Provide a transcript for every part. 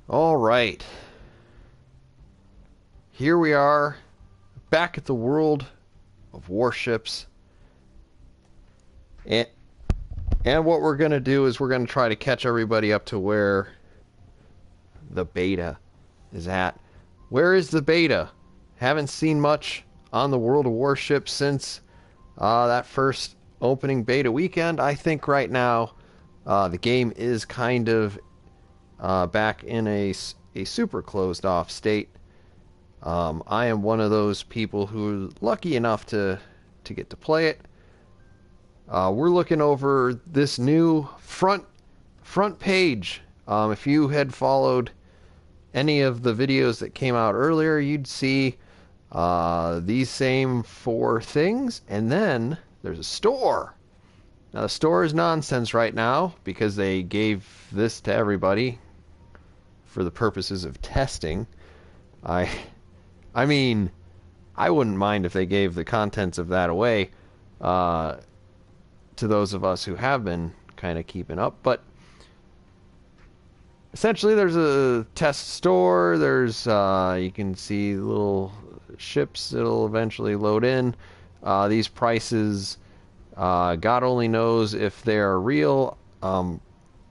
All right. Here we are back at the world of Warships. And, and what we're going to do is we're going to try to catch everybody up to where the beta is at. Where is the beta? Haven't seen much on the world of Warships since that first opening beta weekend. I think right now the game is kind of back in a super closed off state. I am one of those people who's lucky enough to get to play it. We're looking over this new front page. If you had followed any of the videos that came out earlier, you'd see these same four things, and then there's a store. Now the store is nonsense right now because they gave this to everybody for the purposes of testing. I mean, I wouldn't mind if they gave the contents of that away to those of us who have been kind of keeping up, but essentially there's a test store. There's you can see little ships that'll eventually load in. These prices, God only knows if they're real.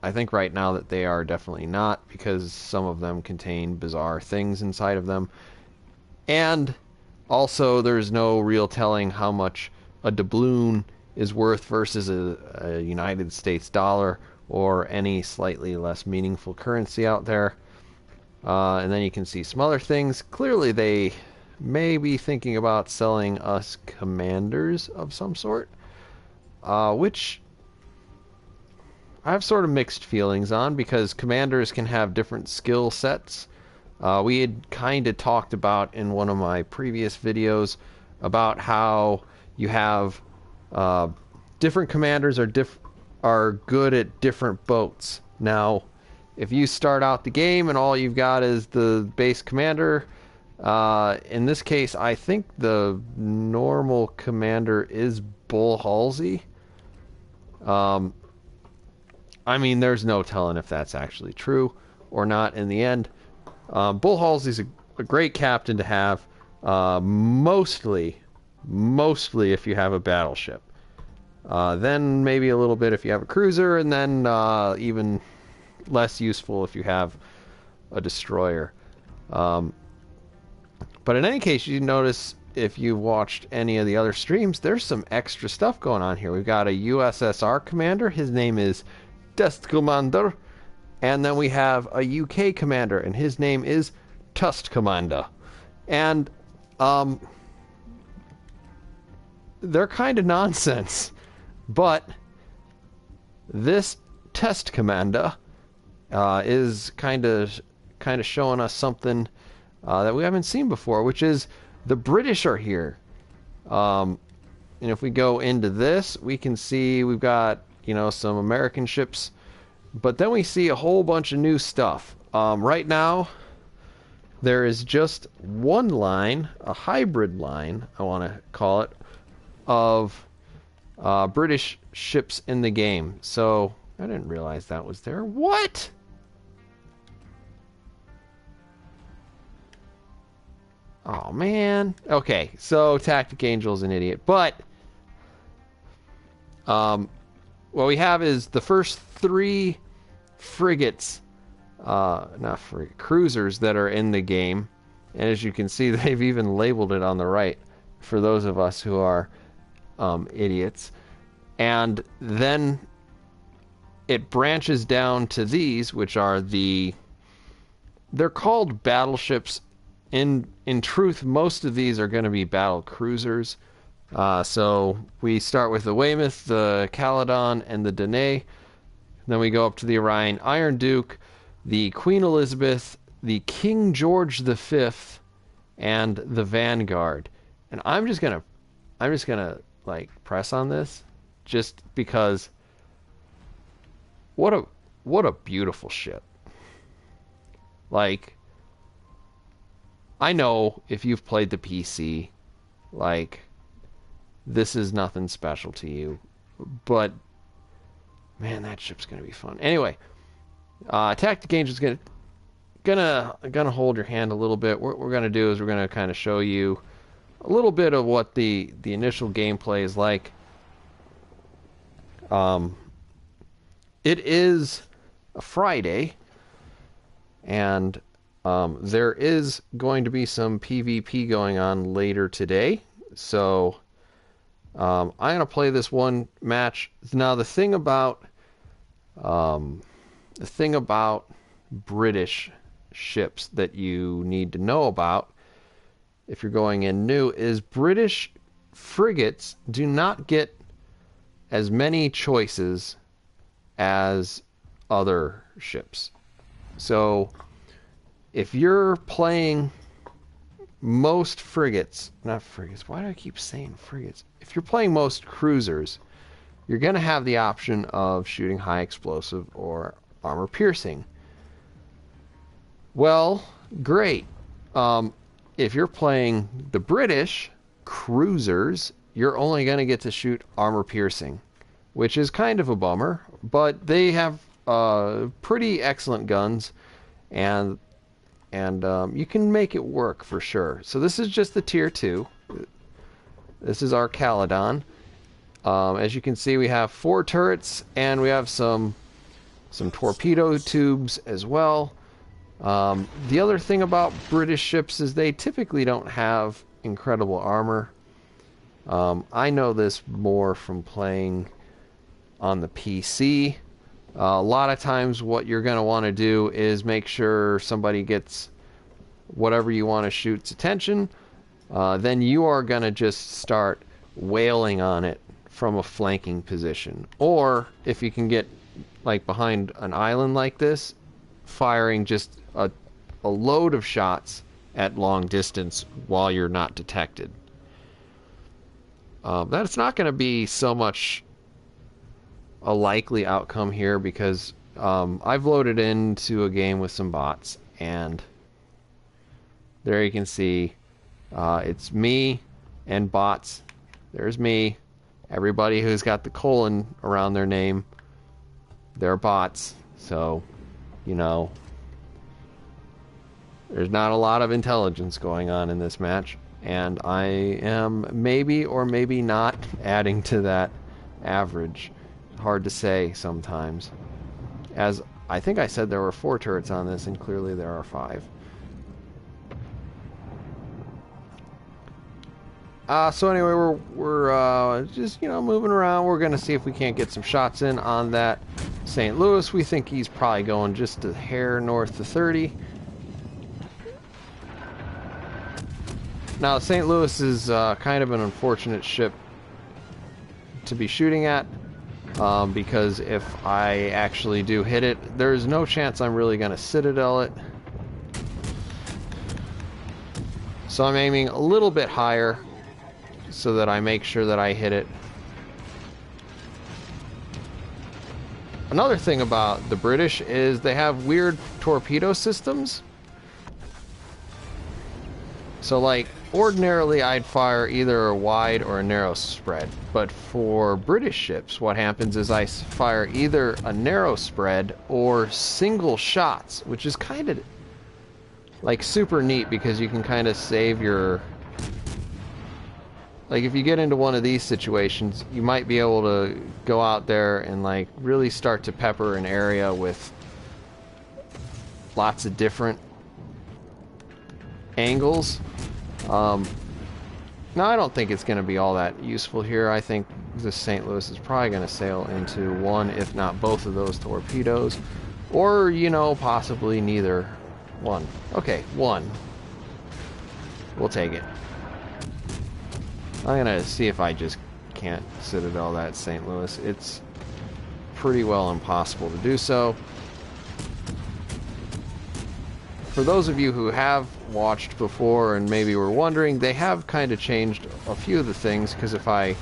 I think right now that they are definitely not, because some of them contain bizarre things inside of them. And also there's no real telling how much a doubloon is worth versus a United States dollar or any slightly less meaningful currency out there. And then you can see some other things. Clearly they may be thinking about selling us commanders of some sort, which I have sort of mixed feelings on, because commanders can have different skill sets. We had kind of talked about in one of my previous videos about how you have different commanders are good at different boats. Now, if you start out the game and all you've got is the base commander, in this case, I think the normal commander is Bull Halsey. I mean, there's no telling if that's actually true or not in the end. Bull Halsey's a great captain to have, mostly if you have a battleship. Then maybe a little bit if you have a cruiser, and then even less useful if you have a destroyer. But in any case, you notice if you watched any of the other streams, there's some extra stuff going on here. We've got a USSR commander. His name is Test Commander. And then we have a UK commander, and his name is Tust Commander. And they're kind of nonsense. But this Test Commander is kind of showing us something that we haven't seen before, which is the British are here. And if we go into this, we can see we've got, some American ships, but then we see a whole bunch of new stuff. Right now, there is just one line, a hybrid line, I want to call it, of British ships in the game. So, I didn't realize that was there. What? Oh, man. Okay, so TacticAngel's an idiot. But, what we have is the first three frigates, cruisers that are in the game. And as you can see, they've even labeled it on the right for those of us who are idiots. And then it branches down to these, which are they're called battleships. In truth, most of these are going to be battle cruisers. So we start with the Weymouth, the Caledon, and the Danae. Then we go up to the Orion Iron Duke, the Queen Elizabeth, the King George V, and the Vanguard. And I'm just gonna like press on this, just because what a beautiful ship. Like, I know if you've played the PC, like, this is nothing special to you, but man, that ship's gonna be fun. Anyway, TacticAngel is gonna gonna hold your hand a little bit. What we're gonna do is we're gonna kind of show you a little bit of what the initial gameplay is like. It is a Friday, and there is going to be some PvP going on later today. So I'm gonna play this one match. Now the thing about British ships that you need to know about if you're going in new is British frigates do not get as many choices as other ships. So if you're playing most frigates, not frigates, why do I keep saying frigates? If you're playing most cruisers, you're going to have the option of shooting high explosive or armor piercing. Well, great. If you're playing the British cruisers, you're only going to get to shoot armor piercing, which is kind of a bummer, but they have pretty excellent guns, and you can make it work for sure. So this is just the tier 2. This is our Caledon. As you can see, we have 4 turrets, and we have some torpedo tubes as well. The other thing about British ships is they typically don't have incredible armor. I know this more from playing on the PC. A lot of times what you're going to want to do is make sure somebody gets whatever you want to shoot's attention. Then you are going to just start wailing on it from a flanking position. Or if you can get like behind an island like this, firing just a load of shots at long distance while you're not detected. That's not going to be so much a likely outcome here because I've loaded into a game with some bots, and there you can see it's me and bots. There's me. Everybody who's got the colon around their name, they're bots. So, you know, there's not a lot of intelligence going on in this match, and I am maybe or maybe not adding to that average. Hard to say sometimes. As I think I said there were 4 turrets on this, and clearly there are 5. So anyway, we're just, you know, moving around. We're going to see if we can't get some shots in on that St. Louis. We think he's probably going just a hair north of 30. Now, St. Louis is kind of an unfortunate ship to be shooting at because if I actually do hit it, there's no chance I'm really going to citadel it. So I'm aiming a little bit higher so that I make sure that I hit it. Another thing about the British is they have weird torpedo systems. So like ordinarily I'd fire either a wide or a narrow spread, but for British ships what happens is I fire either a narrow spread or single shots, which is kind of like super neat because you can kind of save your, like if you get into one of these situations, you might be able to go out there and like really start to pepper an area with lots of different angles. Now I don't think it's going to be all that useful here. I think the St. Louis is probably going to sail into one, if not both of those torpedoes, or, you know, possibly neither one. Okay, one. We'll take it. I'm going to see if I just can't citadel that St. Louis. It's pretty well impossible to do so. For those of you who have watched before and maybe were wondering, they have kind of changed a few of the things, because if I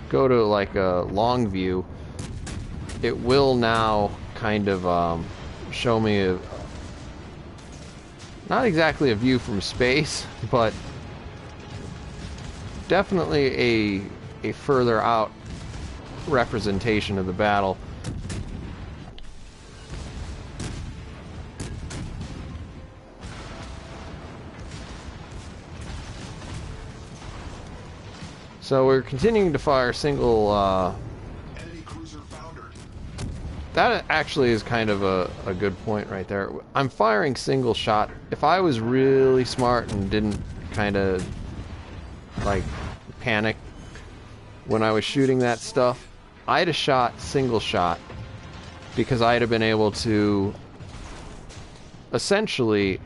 go to like a long view, it will now kind of show me not exactly a view from space, but definitely a further out representation of the battle. So we're continuing to fire single. That actually is kind of a good point right there. I'm firing single shot. If I was really smart and didn't kind of like panic when I was shooting that stuff, I'd have shot single shot because I'd have been able to essentially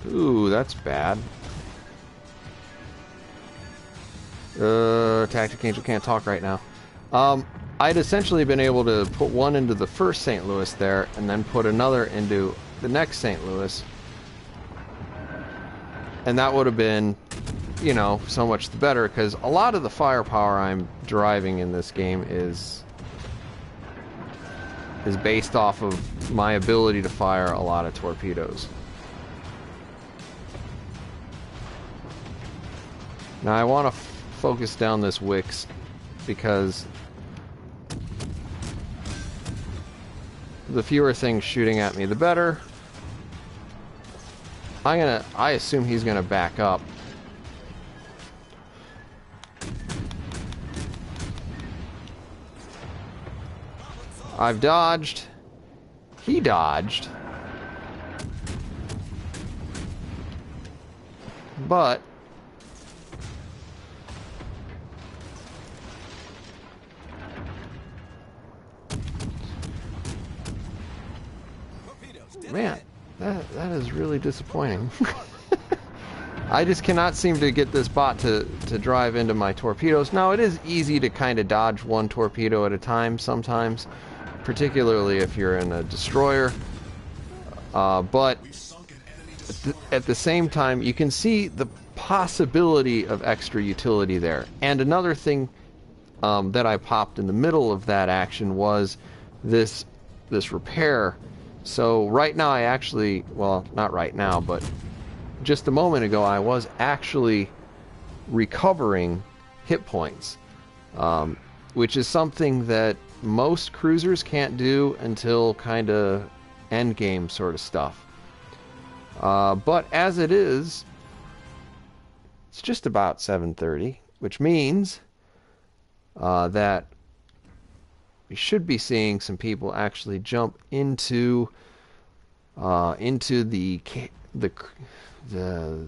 ooh, that's bad. TacticAngel can't talk right now. I'd essentially been able to put one into the first St. Louis there, and then put another into the next St. Louis. And that would have been, you know, so much the better, because a lot of the firepower I'm deriving in this game is based off of my ability to fire a lot of torpedoes. Now I want to focus down this Wix because the fewer things shooting at me, the better. I assume he's gonna back up. I've dodged. He dodged. But man, that is really disappointing. I just cannot seem to get this bot to drive into my torpedoes. Now, it is easy to kind of dodge one torpedo at a time sometimes, particularly if you're in a destroyer. But at the same time, you can see the possibility of extra utility there. And another thing that I popped in the middle of that action was this repair. So right now I actually, well, not right now, but just a moment ago I was actually recovering hit points, which is something that most cruisers can't do until kind of end game sort of stuff. But as it is, it's just about 7:30, which means that we should be seeing some people actually jump into the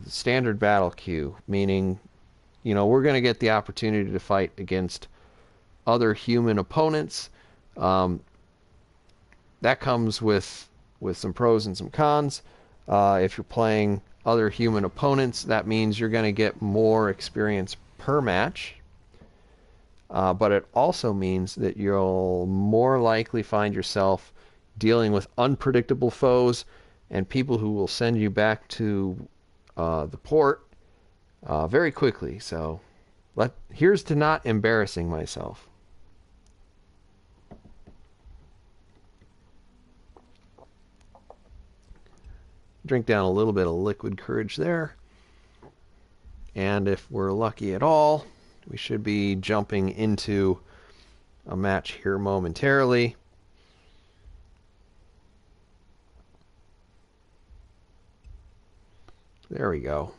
standard battle queue, meaning, you know, we're going to get the opportunity to fight against other human opponents. That comes with some pros and some cons. If you're playing other human opponents, that means you're going to get more experience per match. But it also means that you'll more likely find yourself dealing with unpredictable foes and people who will send you back to the port very quickly. So here's to not embarrassing myself. Drink down a little bit of liquid courage there. And if we're lucky at all, we should be jumping into a match here momentarily. There we go.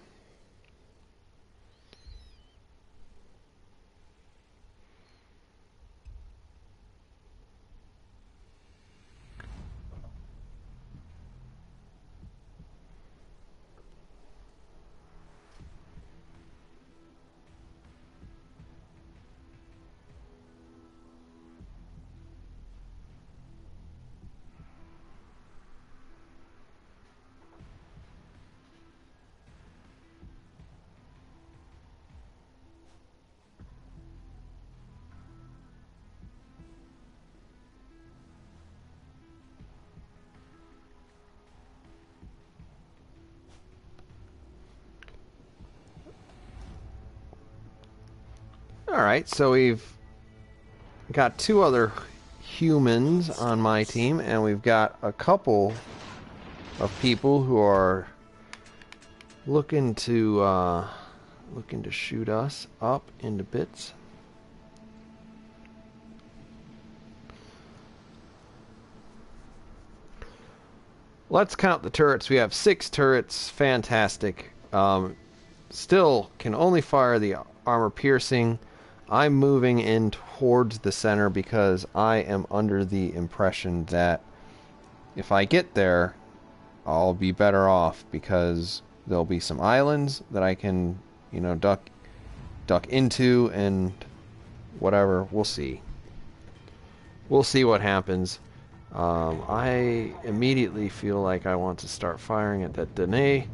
Alright, so we've got two other humans on my team, and we've got a couple of people who are looking to shoot us up into bits. Let's count the turrets. We have 6 turrets. Fantastic. still can only fire the armor piercing. I'm moving in towards the center because I am under the impression that if I get there, I'll be better off because there'll be some islands that I can, you know, duck into and whatever. We'll see. We'll see what happens. I immediately feel like I want to start firing at that dene.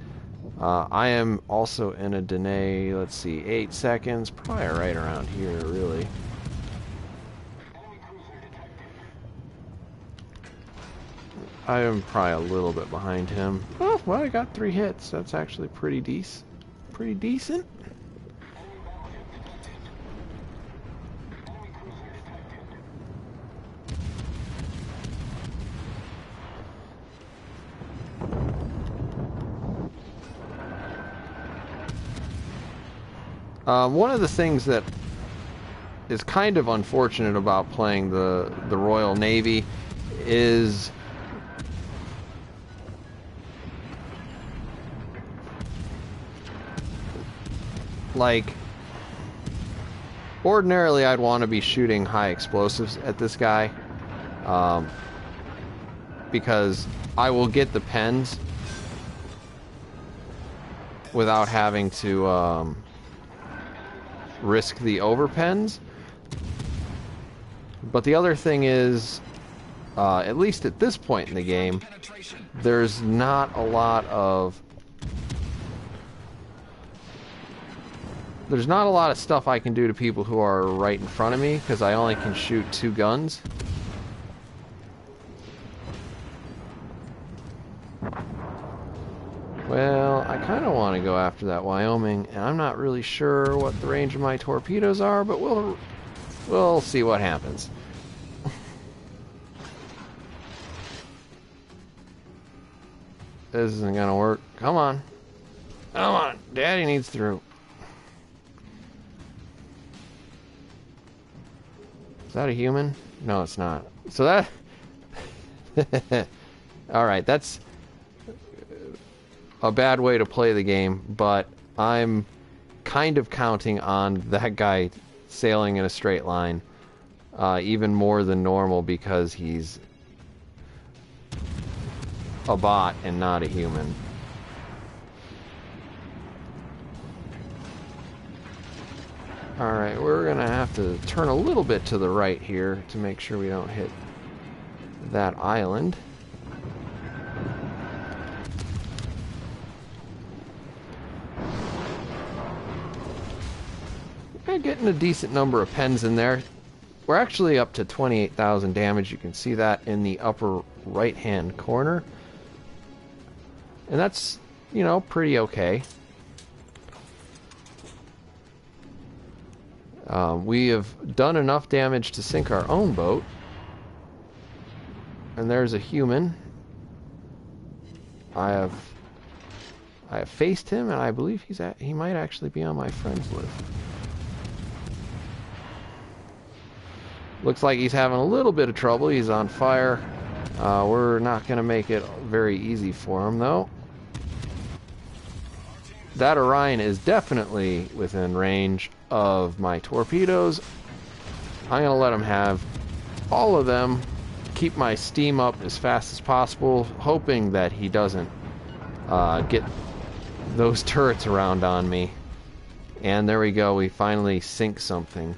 I am also in a dene, let's see, 8 seconds, probably right around here, really. I am probably a little bit behind him. Oh, well, I got 3 hits. That's actually pretty decent. Pretty decent. One of the things that is kind of unfortunate about playing the Royal Navy is like ordinarily I'd want to be shooting high explosives at this guy because I will get the pens without having to risk the overpens. But the other thing is, at least at this point in the game, there's not a lot of stuff I can do to people who are right in front of me because I only can shoot 2 guns. Well, I kind of want to go after that Wyoming, and I'm not really sure what the range of my torpedoes are, but we'll see what happens. This isn't gonna work. Come on. Come on. Daddy needs through. Is that a human? No, it's not. So that... Alright, that's a bad way to play the game, but I'm kind of counting on that guy sailing in a straight line even more than normal because he's a bot and not a human. Alright, we're gonna have to turn a little bit to the right here to make sure we don't hit that island. We're getting a decent number of pens in there. We're actually up to 28,000 damage. You can see that in the upper right hand corner. And that's, you know, pretty okay. We have done enough damage to sink our own boat. And there's a human. I have faced him, and I believe he might actually be on my friends list. Looks like he's having a little bit of trouble. He's on fire. We're not going to make it very easy for him, though. That Orion is definitely within range of my torpedoes. I'm going to let him have all of them. Keep my steam up as fast as possible, hoping that he doesn't get those turrets around on me. And there we go. We finally sink something.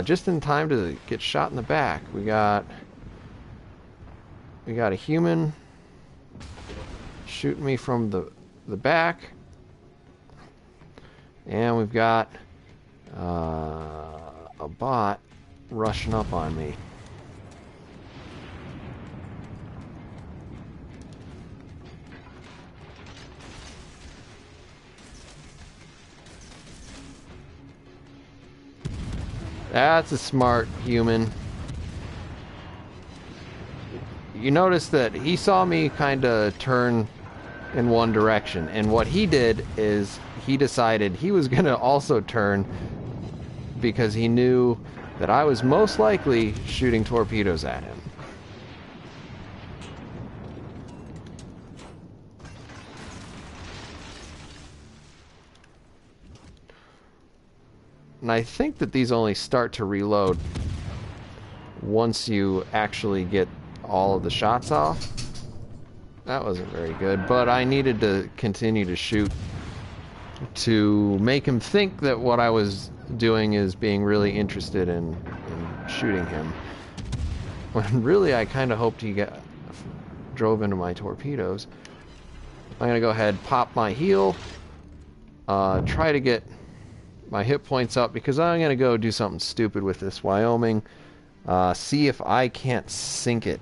Just in time to get shot in the back. We got a human shooting me from the back, and we've got a bot rushing up on me. That's a smart human. You notice that he saw me kind of turn in one direction, and what he did is he decided he was going to also turn because he knew that I was most likely shooting torpedoes at him. And I think that these only start to reload once you actually get all of the shots off. That wasn't very good, but I needed to continue to shoot to make him think that what I was doing is being really interested in shooting him. When really I kind of hoped he drove into my torpedoes. I'm going to go ahead, pop my heal, try to get my hit points up because I'm going to go do something stupid with this Wyoming. See if I can't sink it.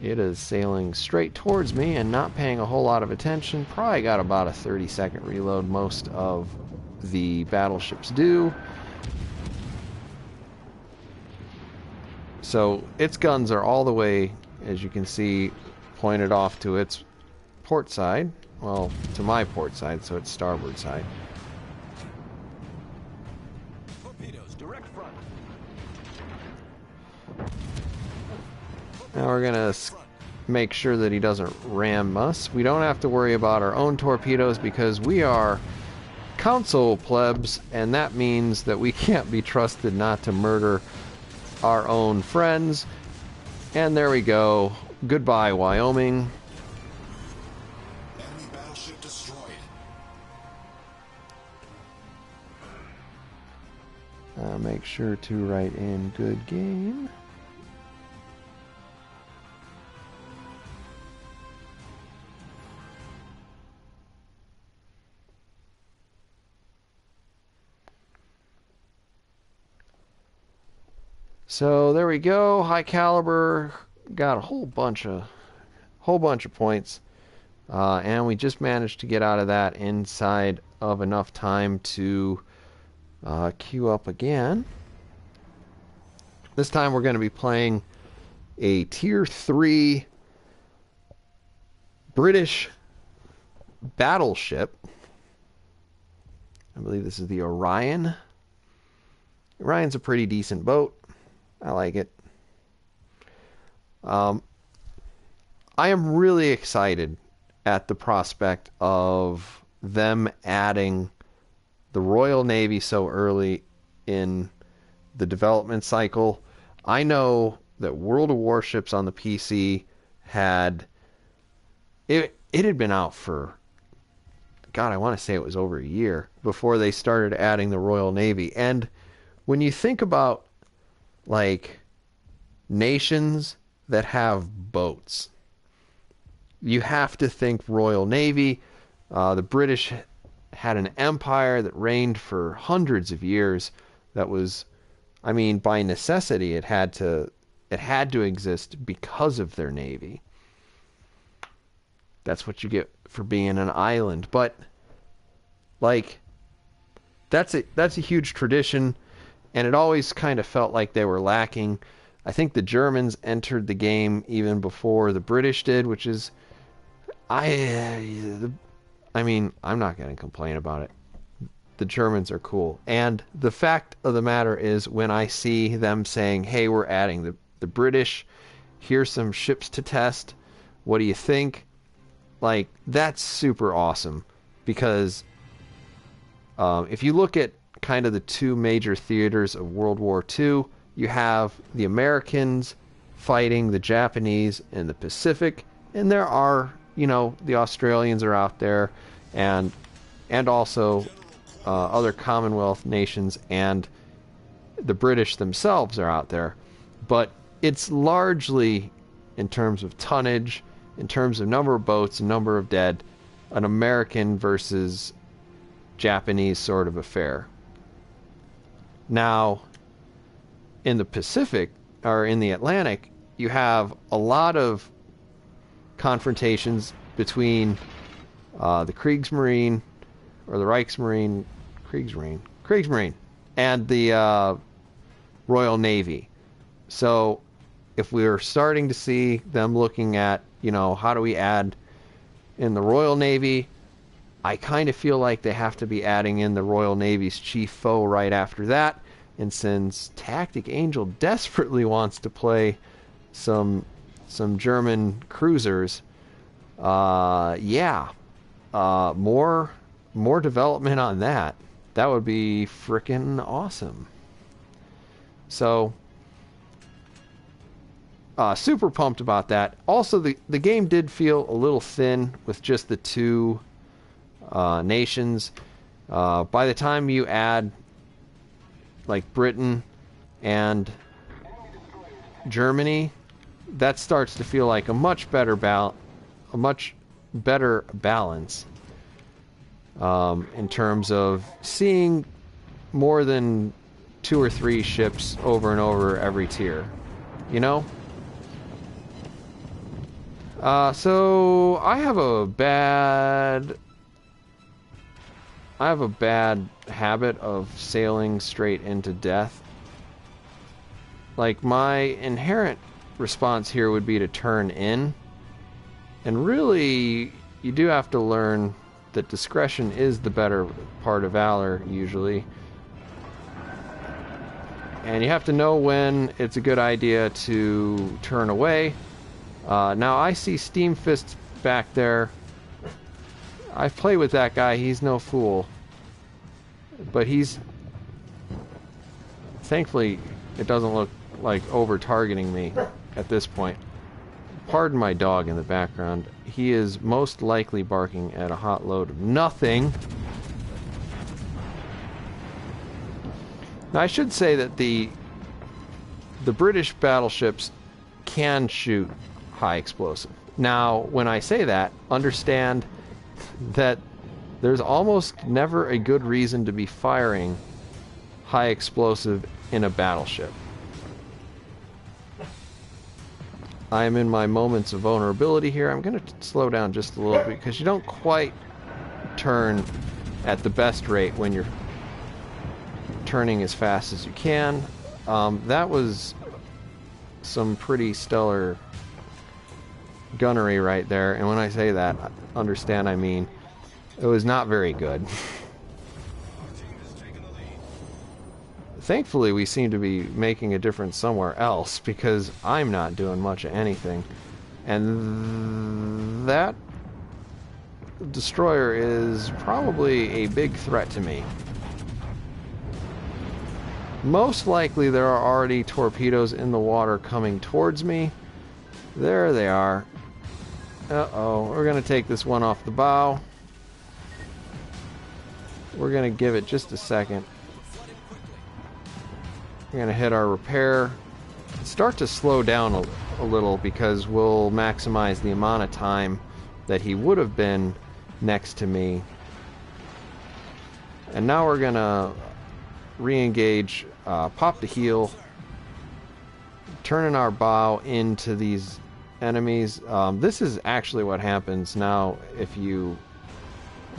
It is sailing straight towards me and not paying a whole lot of attention. Probably got about a 30-second reload. Most of the battleships do. So its guns are all the way, as you can see, pointed off to its port side. Well, to my port side, so it's starboard side. Torpedoes, direct front. Now we're gonna make sure that he doesn't ram us. We don't have to worry about our own torpedoes because we are council plebs, and that means that we can't be trusted not to murder our own friends. And there we go. Goodbye, Wyoming. Enemy battleship destroyed. Make sure to write in good game. So there we go. High caliber, got a whole bunch of points, and we just managed to get out of that inside of enough time to queue up again. This time we're going to be playing a Tier 3 British battleship. I believe this is the Orion. Orion's a pretty decent boat. I like it. I am really excited at the prospect of them adding the Royal Navy so early in the development cycle. I know that World of Warships on the PC had been out for, God, I want to say it was over a year before they started adding the Royal Navy. And when you think about like nations that have boats, you have to think Royal Navy. The British had an empire that reigned for hundreds of years. That was, I mean, by necessity, it had to exist because of their navy. That's what you get for being an island. But like, that's a huge tradition. And it always kind of felt like they were lacking. I think the Germans entered the game even before the British did, which is, I mean, I'm not going to complain about it. The Germans are cool. And the fact of the matter is, when I see them saying, hey, we're adding the British, here's some ships to test, what do you think? Like, that's super awesome. Because if you look at kind of the two major theaters of World War II, you have the Americans fighting the Japanese in the Pacific, and there are, you know, the Australians are out there, and also other Commonwealth nations, and the British themselves are out there. But it's largely, in terms of tonnage, in terms of number of boats, number of dead, an American versus Japanese sort of affair. Now, in the Pacific, or in the Atlantic, you have a lot of confrontations between the Kriegsmarine, or the Reichsmarine, Kriegsmarine, and the Royal Navy. So, if we're starting to see them looking at, you know, how do we add in the Royal Navy, I kind of feel like they have to be adding in the Royal Navy's chief foe right after that. And since TacticAngel desperately wants to play some some German cruisers. Yeah, more development on that. That would be frickin' awesome. So, super pumped about that. Also, the game did feel a little thin with just the two nations. By the time you add like Britain and Germany, that starts to feel like a much better balance in terms of seeing more than 2 or 3 ships over and over every tier, you know? So I have a bad habit of sailing straight into death. Like, my inherent response here would be to turn in. And really, you do have to learn that discretion is the better part of valor, usually. And you have to know when it's a good idea to turn away. Now, I see Steam Fist back there. I've played with that guy. He's no fool. But he's... Thankfully, it doesn't look like over-targeting me at this point. Pardon my dog in the background. He is most likely barking at a hot load of nothing. Now, I should say that the British battleships can shoot high explosive. Now, when I say that, understand that there's almost never a good reason to be firing high explosive in a battleship. I am in my moments of vulnerability here. I'm going to slow down just a little bit because you don't quite turn at the best rate when you're turning as fast as you can. That was some pretty stellar gunnery right there, and when I say that, understand I mean it was not very good. Thankfully, we seem to be making a difference somewhere else because I'm not doing much of anything. And that destroyer is probably a big threat to me. Most likely there are already torpedoes in the water coming towards me. There they are. Uh-oh, we're going to take this one off the bow. We're going to give it just a second. We're going to hit our repair. Start to slow down a little because we'll maximize the amount of time that he would have been next to me. And now we're going to re-engage, pop the heel, turning our bow into these enemies. This is actually what happens now if you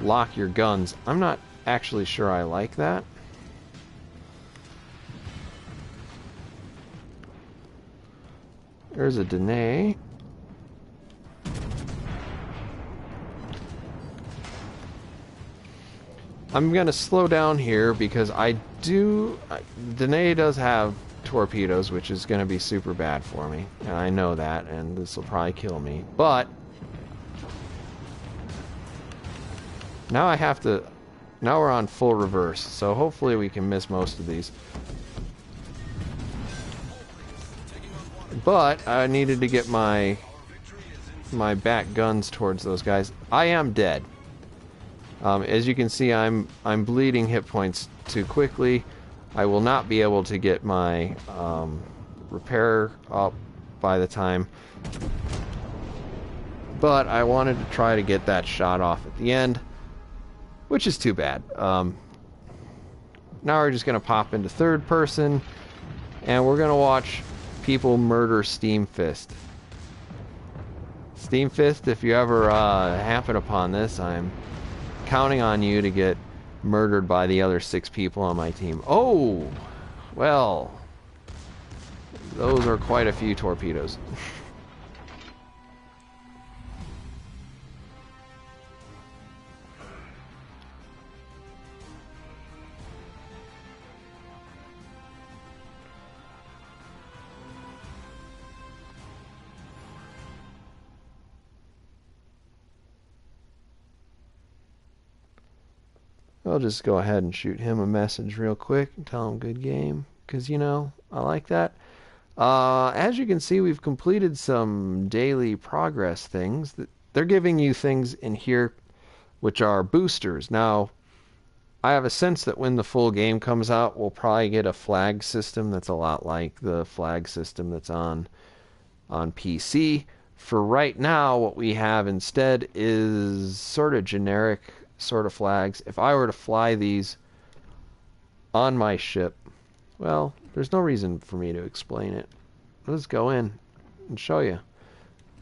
lock your guns. I'm not actually sure I like that. There's a Danae. I'm going to slow down here because Danae does have torpedoes, which is going to be super bad for me. And I know that, and this will probably kill me. But now now we're on full reverse, so hopefully we can miss most of these. But I needed to get my back guns towards those guys. I am dead. As you can see, I'm bleeding hit points too quickly. I will not be able to get my repair up by the time. But I wanted to try to get that shot off at the end, which is too bad. Now we're just going to pop into third person, and we're going to watch people murder Steam Fist. Steam Fist, if you ever happen upon this, I'm counting on you to get murdered by the other 6 people on my team. Oh, well, those are quite a few torpedoes. I'll just go ahead and shoot him a message real quick and tell him good game, because, you know, I like that. As you can see, we've completed some daily progress things. They're giving you things in here which are boosters. Now, I have a sense that when the full game comes out, we'll probably get a flag system that's a lot like the flag system that's on PC. For right now, what we have instead is sort of generic sort of flags. If I were to fly these on my ship, well, there's no reason for me to explain it. Let's go in and show you.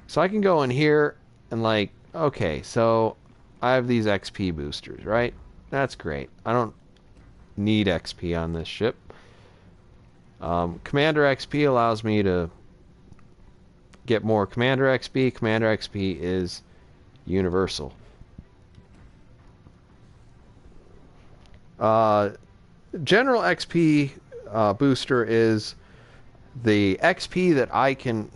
So I can go in here and like, okay, so I have these XP boosters, right? That's great. I don't need XP on this ship. Commander XP allows me to get more Commander XP. Commander XP is universal. General XP booster is the XP that I can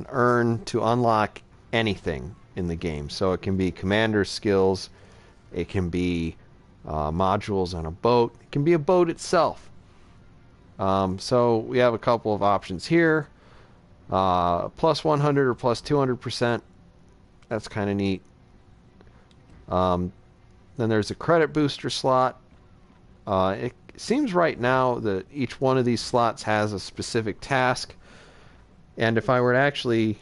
earn to unlock anything in the game. So it can be commander skills, it can be modules on a boat, it can be a boat itself. So we have a couple of options here. Plus 100 or plus 200%. That's kind of neat. Then there's a credit booster slot. It seems right now that each one of these slots has a specific task. And if I were to actually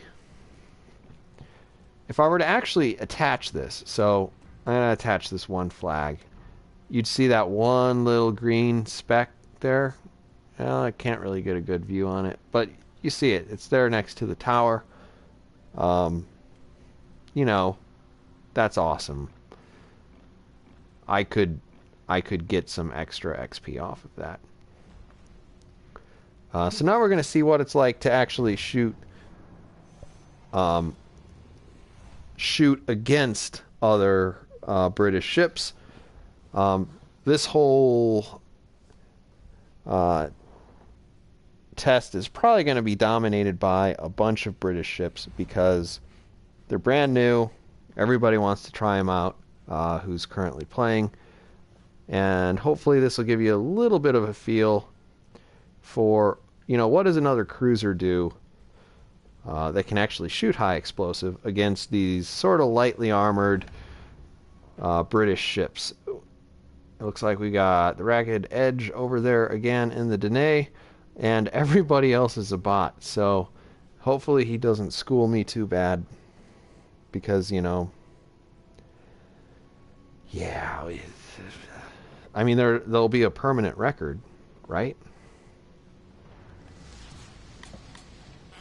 attach this, so I'm going to attach this one flag, you'd see that one little green speck there. Well, I can't really get a good view on it, but you see it. It's there next to the tower. You know, that's awesome. I could get some extra XP off of that. So now we're going to see what it's like to actually shoot against other British ships. This whole test is probably going to be dominated by a bunch of British ships because they're brand new. Everybody wants to try them out who's currently playing. And hopefully this will give you a little bit of a feel for, you know, what does another cruiser do that can actually shoot high explosive against these sort of lightly armored British ships. It looks like we got the Ragged Edge over there again in the Danae, and everybody else is a bot. So hopefully he doesn't school me too bad because, you know, yeah, I mean, there'll be a permanent record, right?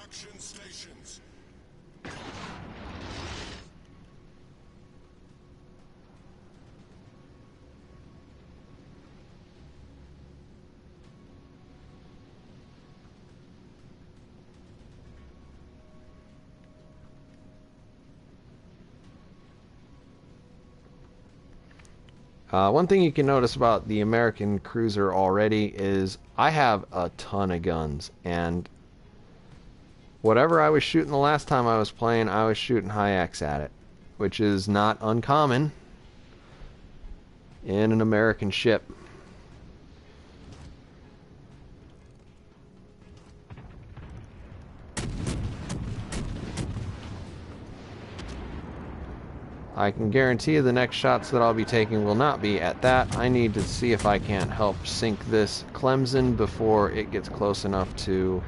Action stations. One thing you can notice about the American cruiser already is I have a ton of guns, and whatever I was shooting the last time I was playing, I was shooting high X at it, which is not uncommon in an American ship. I can guarantee you the next shots that I'll be taking will not be at that. I need to see if I can't help sink this Clemson before it gets close enough to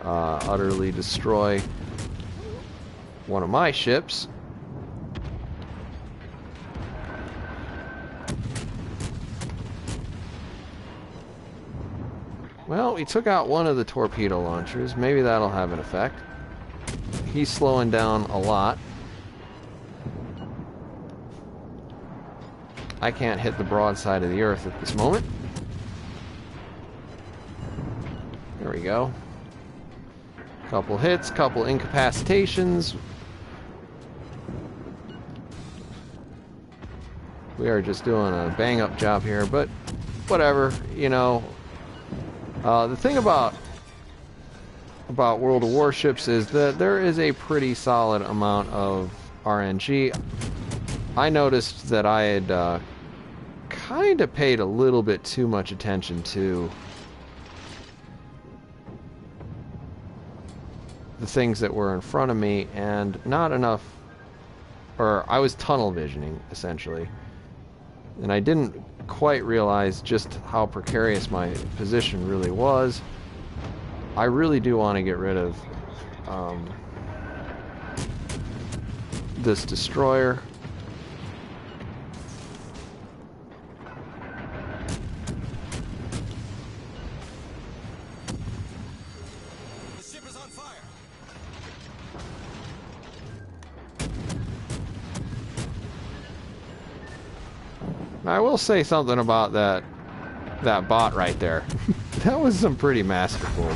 utterly destroy one of my ships. Well, we took out one of the torpedo launchers. Maybe that'll have an effect. He's slowing down a lot. I can't hit the broadside of the earth at this moment. There we go. Couple hits, couple incapacitations. We are just doing a bang-up job here, but whatever, you know. The thing about World of Warships is that there is a pretty solid amount of RNG. I noticed that I had kind of paid a little bit too much attention to the things that were in front of me and not enough, or I was tunnel visioning essentially, and I didn't quite realize just how precarious my position really was. I really do want to get rid of this destroyer. The ship is on fire. I will say something about that bot right there. That was some pretty masterful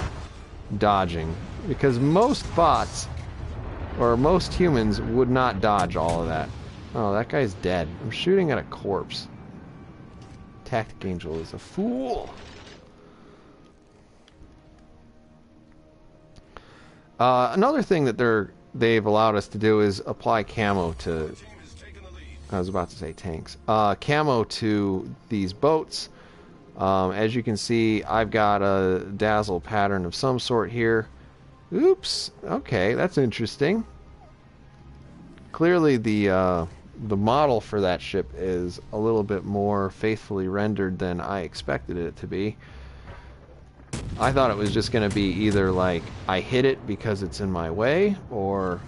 dodging, because most bots or most humans would not dodge all of that. Oh, that guy's dead. I'm shooting at a corpse. TacticAngel is a fool. Another thing that they've allowed us to do is apply camo to, Team has taken the lead. I was about to say tanks. Camo to these boats. As you can see, I've got a dazzle pattern of some sort here. Oops. Okay, that's interesting. Clearly, the model for that ship is a little bit more faithfully rendered than I expected it to be. I thought it was just going to be either like I hit it because it's in my way, or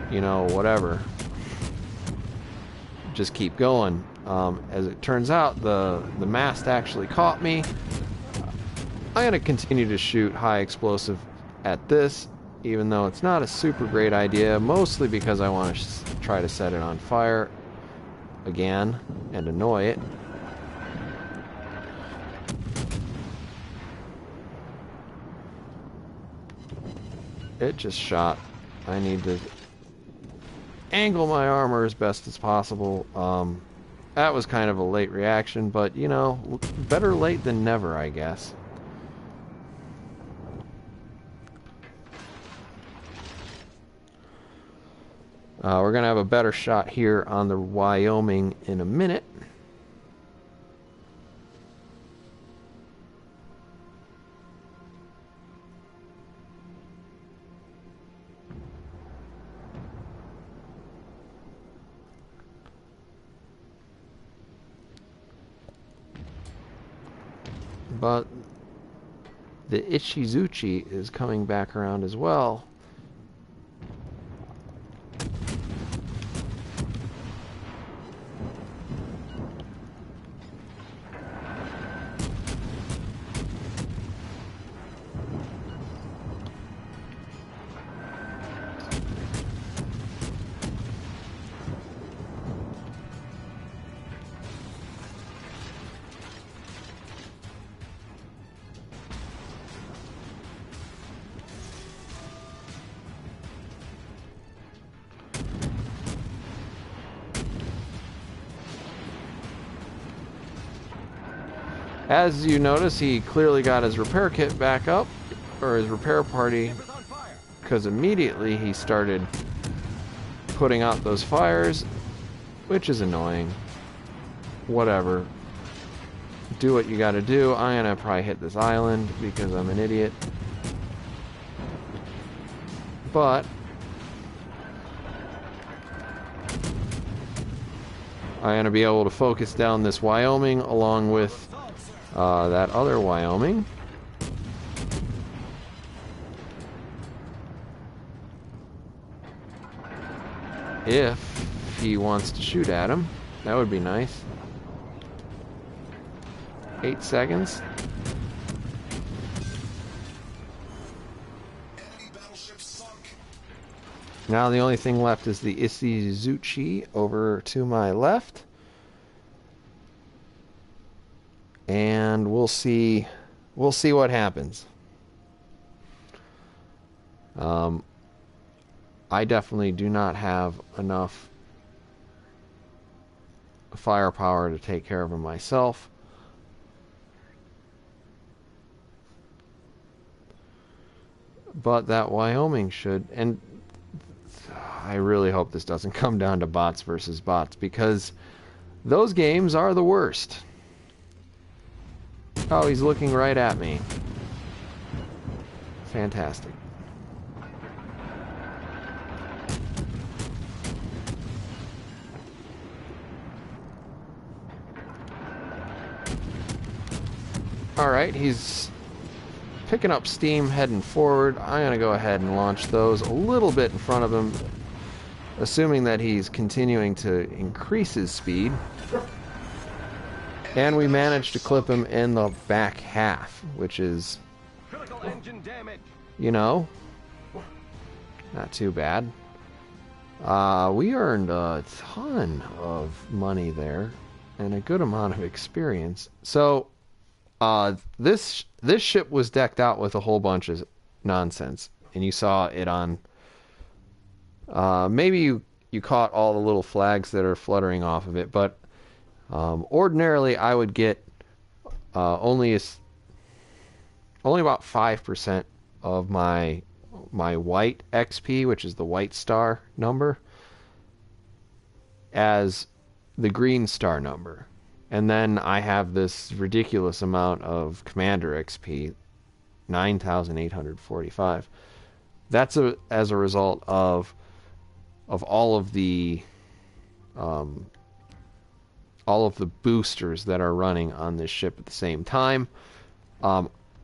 you know, whatever. Just keep going. As it turns out, the mast actually caught me. I'm going to continue to shoot high explosive at this, even though it's not a super great idea, mostly because I want to try to set it on fire again and annoy it. It just shot. I need to angle my armor as best as possible. That was kind of a late reaction, but you know, better late than never, I guess. We're going to have a better shot here on the Wyoming in a minute. But the Ichizuchi is coming back around as well. As you notice, he clearly got his repair kit back up, or his repair party, Ship is on fire. because immediately he started putting out those fires, which is annoying. Whatever. Do what you gotta do. I'm gonna probably hit this island because I'm an idiot. But I'm gonna be able to focus down this Wyoming along with that other Wyoming. If he wants to shoot at him, that would be nice. 8 seconds. Enemy battleship sunk. Now the only thing left is the Ichizuchi over to my left. And we'll see what happens. I definitely do not have enough firepower to take care of him myself. But that Wyoming should, and I really hope this doesn't come down to bots versus bots, because those games are the worst. Oh, he's looking right at me. Fantastic. Alright, he's picking up steam, heading forward. I'm going to go ahead and launch those a little bit in front of him, assuming that he's continuing to increase his speed. And we managed to clip him in the back half, which is, Critical engine damage. you know, not too bad. We earned a ton of money there and a good amount of experience. So this ship was decked out with a whole bunch of nonsense, and you saw it on. Maybe you caught all the little flags that are fluttering off of it, but ordinarily I would get only about 5% of my white XP, which is the white star number, as the green star number. And then I have this ridiculous amount of commander XP, 9,845. That's as a result of all of the boosters that are running on this ship at the same time.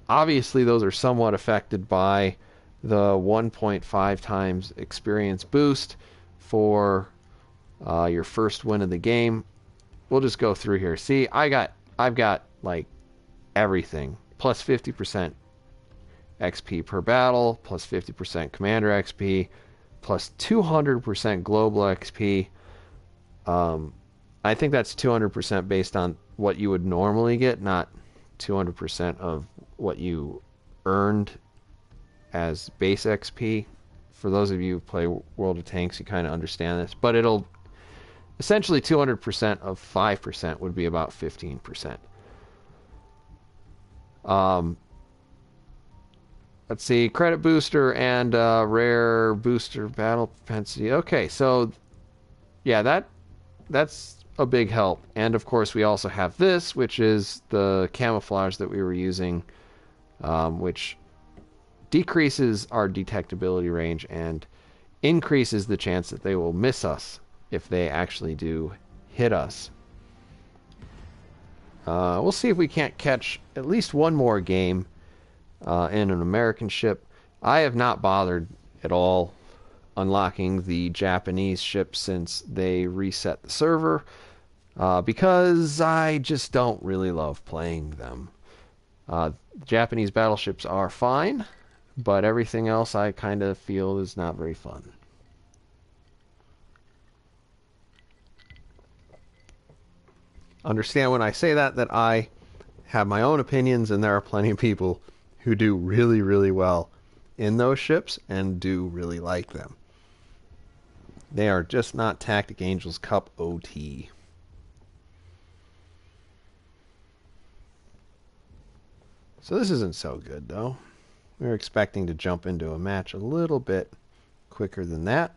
Obviously, those are somewhat affected by the 1.5 times experience boost for your first win of the game. We'll just go through here. See, I've got like everything. Plus 50% XP per battle, plus 50% commander XP, plus 200% global XP. I think that's 200% based on what you would normally get, not 200% of what you earned as base XP. For those of you who play World of Tanks, you kind of understand this. But it'll essentially 200% of 5% would be about 15%. Let's see, credit booster and rare booster battle propensity. Okay, so yeah, that's a big help. And of course, we also have this, which is the camouflage that we were using, which decreases our detectability range and increases the chance that they will miss us if they actually do hit us. We'll see if we can't catch at least one more game in an American ship. I have not bothered at all unlocking the Japanese ship since they reset the server, because I just don't really love playing them. Japanese battleships are fine, but everything else I kind of feel is not very fun. Understand when I say that I have my own opinions, and there are plenty of people who do really, really well in those ships and do really like them. They are just not TacticAngel's cup of tea. So this isn't so good, though. We were expecting to jump into a match a little bit quicker than that.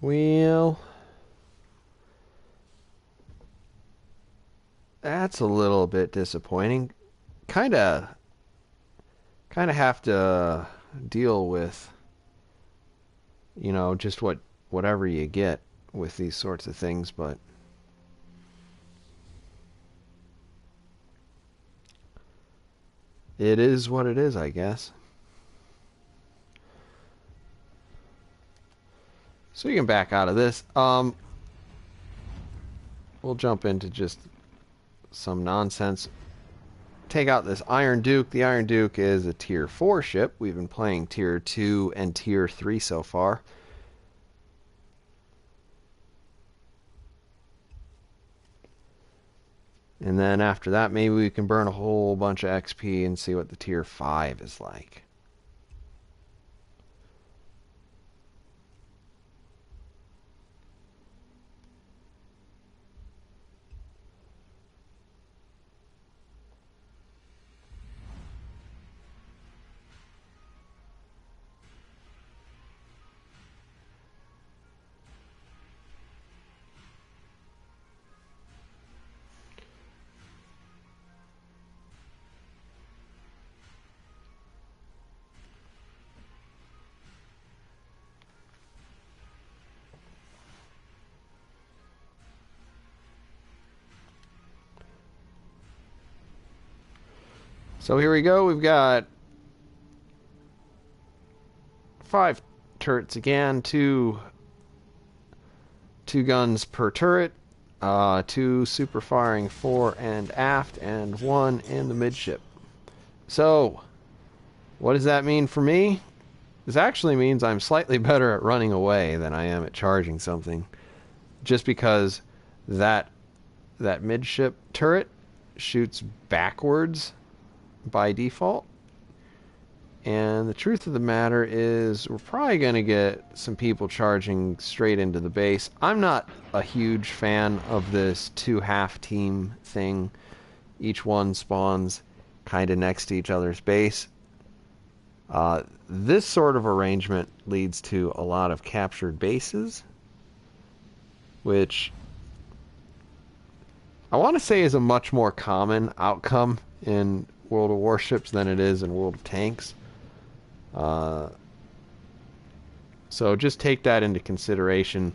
Well, that's a little bit disappointing. Kind of have to deal with, just whatever you get with these sorts of things, but it is what it is, I guess. So you can back out of this. We'll jump into just some nonsense. Take out this Iron Duke. The Iron Duke is a tier 4 ship. We've been playing tier 2 and tier 3 so far. And then after that, maybe we can burn a whole bunch of XP and see what the tier 5 is like. So here we go. We've got 5 turrets again, two guns per turret, 2 super firing fore and aft, and 1 in the midship. So, what does that mean for me? This actually means I'm slightly better at running away than I am at charging something, just because that midship turret shoots backwards by default. And the truth of the matter is we're probably going to get some people charging straight into the base. I'm not a huge fan of this 2 half team thing. Each one spawns kind of next to each other's base. This sort of arrangement leads to a lot of captured bases, which I want to say is a much more common outcome in World of Warships than it is in World of Tanks. So just take that into consideration.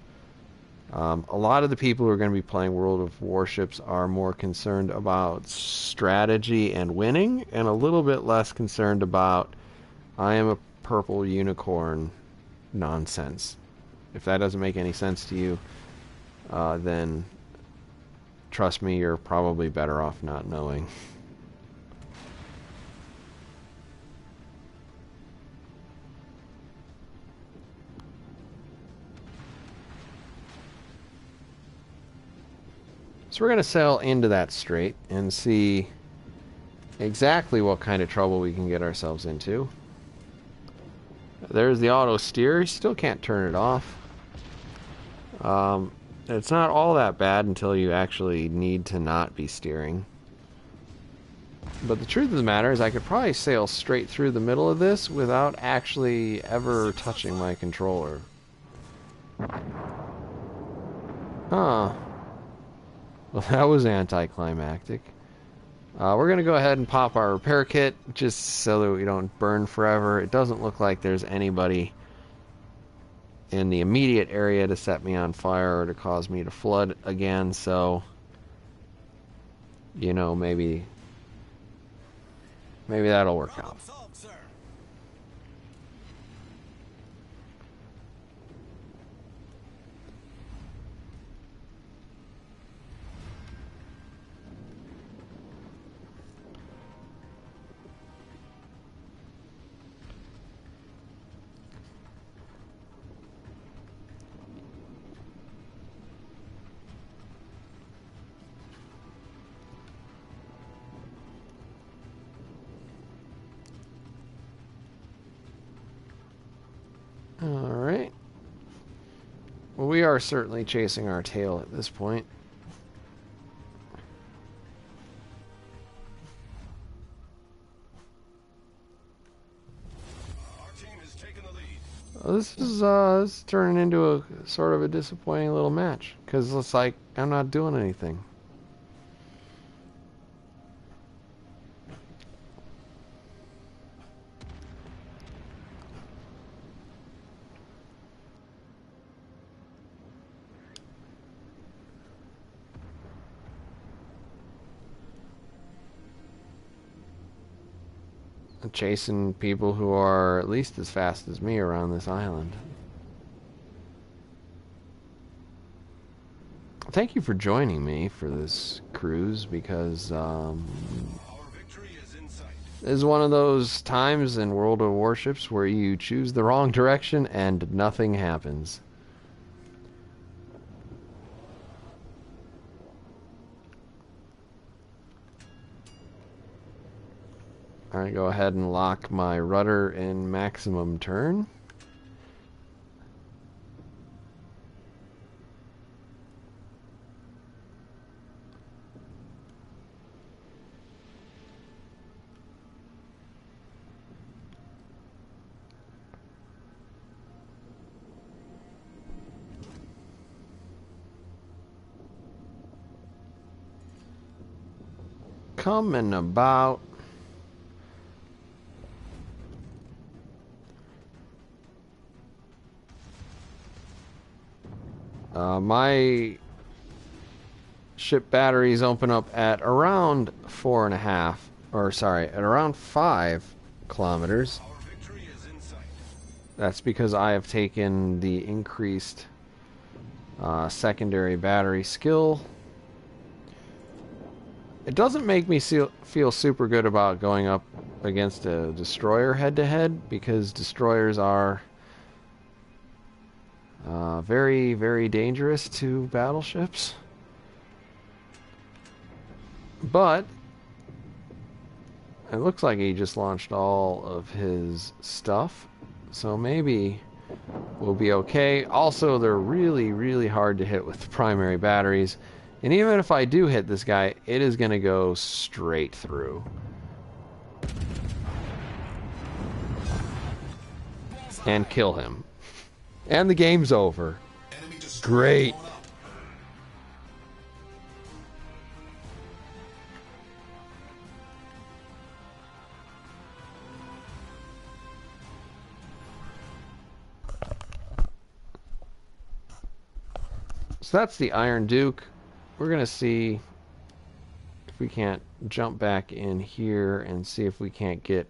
A lot of the people who are going to be playing World of Warships are more concerned about strategy and winning, and a little bit less concerned about I am a purple unicorn nonsense. If that doesn't make any sense to you, then trust me, you're probably better off not knowing. So we're going to sail into that strait and see exactly what kind of trouble we can get ourselves into. There's the auto steer. You still can't turn it off. It's not all that bad until you actually need to not be steering. But the truth of the matter is I could probably sail straight through the middle of this without actually ever touching my controller. Huh. Well, that was anticlimactic. We're going to go ahead and pop our repair kit just so that we don't burn forever. It doesn't look like there's anybody in the immediate area to set me on fire or to cause me to flood again, so you know, maybe that'll work out. Alright. Well, we are certainly chasing our tail at this point. Our team has taken the lead. This is turning into a sort of a disappointing little match, because it's like I'm not doing anything. Chasing people who are at least as fast as me around this island. Thank you for joining me for this cruise, because Our victory is in sight. this is one of those times in World of Warships where you choose the wrong direction and nothing happens. I go ahead and lock my rudder in maximum turn. Coming about. My ship batteries open up at around 4.5, or sorry, at around 5 kilometers. Our victory is in sight. That's because I have taken the increased secondary battery skill. It doesn't make me feel super good about going up against a destroyer head-to-head, because destroyers are very, very dangerous to battleships. But it looks like he just launched all of his stuff, so maybe we'll be okay. Also, they're really, really hard to hit with the primary batteries. And even if I do hit this guy, it is going to go straight through. And kill him. And the game's over. Great. So that's the Iron Duke. We're going to see if we can't jump back in here and see if we can't get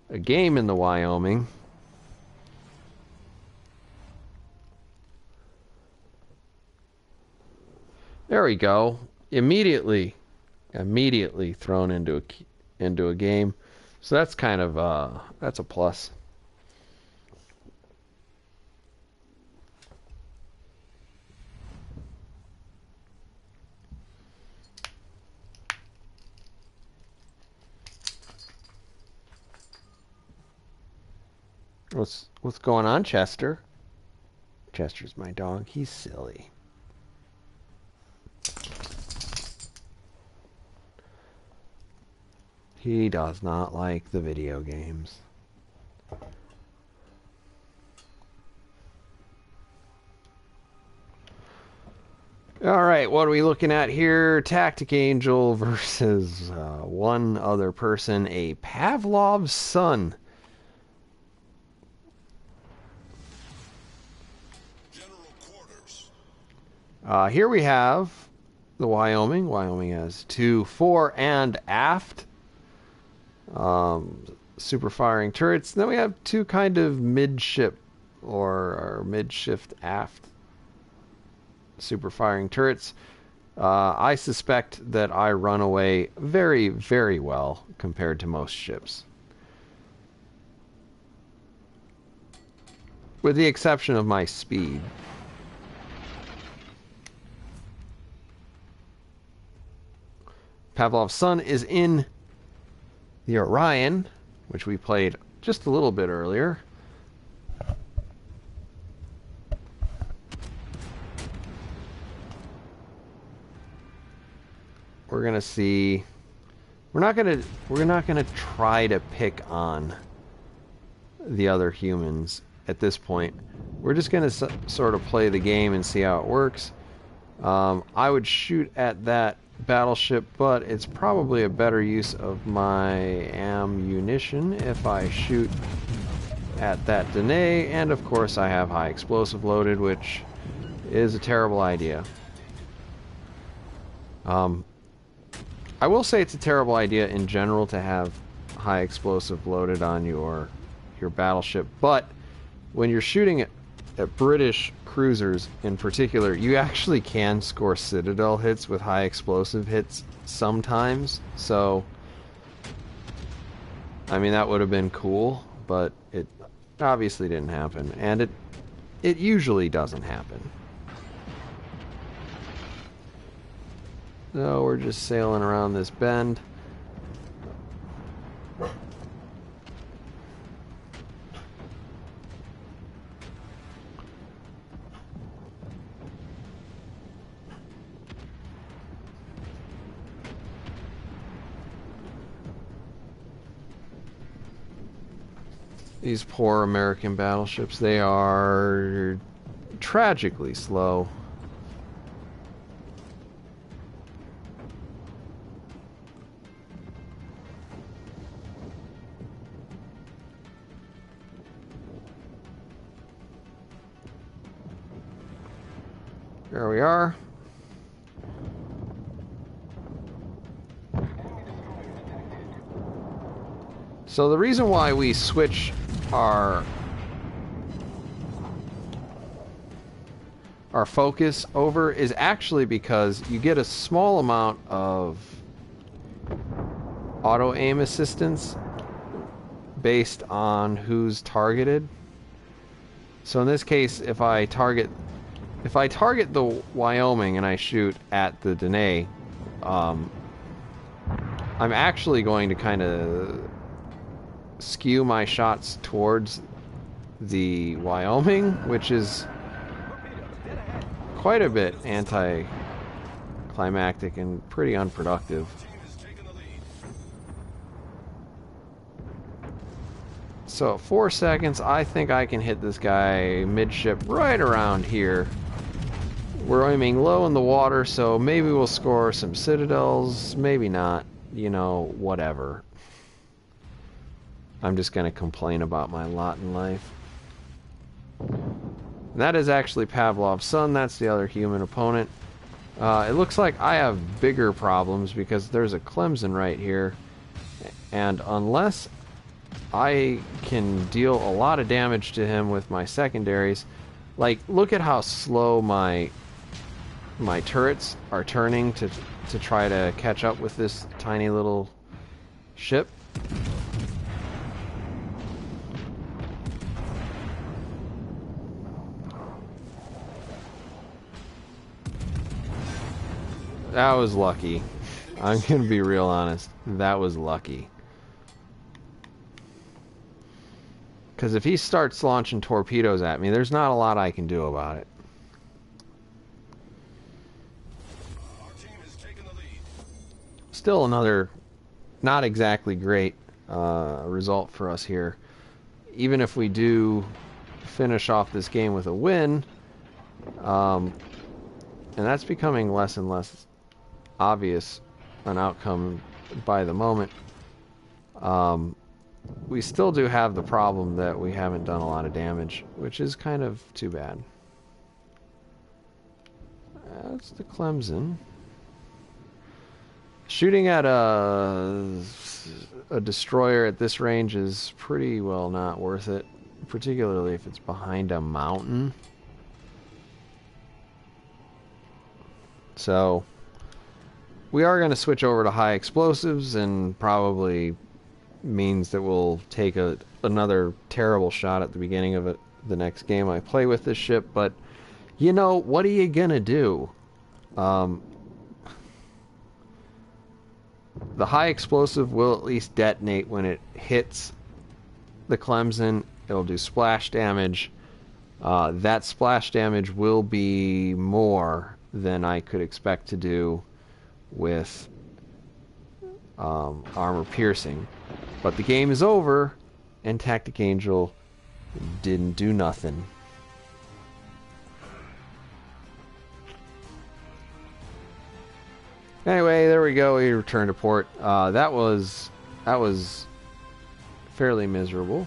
a game in the Wyoming. There we go. Immediately thrown into a game. So that's kind of that's a plus. What's going on, Chester? Chester's my dog. He's silly. He does not like the video games. Alright, what are we looking at here? TacticAngel versus one other person, a Pavlov's son. General quarters. Here we have the Wyoming. Wyoming has 2 fore and aft super firing turrets. Then we have 2 kind of midship or midshift aft super firing turrets. I suspect that I run away very, very well compared to most ships, with the exception of my speed. Pavlov's son is in the Orion, which we played just a little bit earlier. We're gonna see. We're not gonna try to pick on the other humans at this point. We're just gonna sort of play the game and see how it works. I would shoot at that battleship, but it's probably a better use of my ammunition if I shoot at that Danae, and of course I have high explosive loaded, which is a terrible idea. I will say it's a terrible idea in general to have high explosive loaded on your battleship, but when you're shooting at British cruisers in particular, you actually can score Citadel hits with high explosive hits sometimes. So, I mean, that would have been cool, but it obviously didn't happen, and it usually doesn't happen. So we're just sailing around this bend. These poor American battleships, they are tragically slow. There we are. So the reason why we switch our focus over is actually because you get a small amount of auto aim assistance based on who's targeted. So in this case, if I target the Wyoming and I shoot at the Danae, I'm actually going to kind of skew my shots towards the Wyoming, which is quite a bit anti-climactic and pretty unproductive. So 4 seconds, I think I can hit this guy midship right around here. We're aiming low in the water, so maybe we'll score some citadels, maybe not, you know, whatever. I'm just going to complain about my lot in life. And that is actually Pavlov's son. That's the other human opponent. It looks like I have bigger problems because there's a Clemson right here. And unless I can deal a lot of damage to him with my secondaries, like, look at how slow my turrets are turning to try to catch up with this tiny little ship. That was lucky. I'm gonna be real honest. That was lucky. Because if he starts launching torpedoes at me, there's not a lot I can do about it. Our team has taken the lead. Still another not exactly great result for us here. Even if we do finish off this game with a win, and that's becoming less and less obvious an outcome by the moment, we still do have the problem that we haven't done a lot of damage, which is kind of too bad. That's the Clemson. Shooting at a destroyer at this range is pretty well not worth it, particularly if it's behind a mountain. So we are going to switch over to high explosives, and probably means that we'll take another terrible shot at the beginning of the next game I play with this ship. But you know, what are you gonna do? The high explosive will at least detonate when it hits the Clemson. It'll do splash damage. That splash damage will be more than I could expect to do with armor piercing. But the game is over, and TacticAngel didn't do nothing. Anyway, there we go. We returned to port. That was fairly miserable.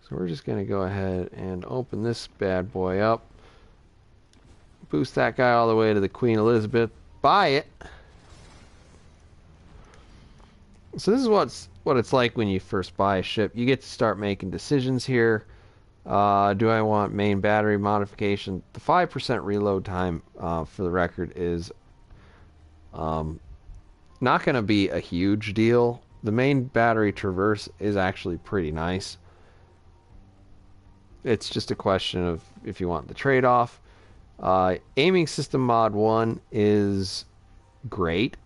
So we're just going to go ahead and open this bad boy up. Boost that guy all the way to the Queen Elizabeth. Buy it. So this is what it's like when you first buy a ship. You get to start making decisions here. Do I want main battery modification? The 5% reload time, for the record, is not going to be a huge deal. The main battery traverse is actually pretty nice. It's just a question of if you want the trade-off. Aiming system mod 1 is great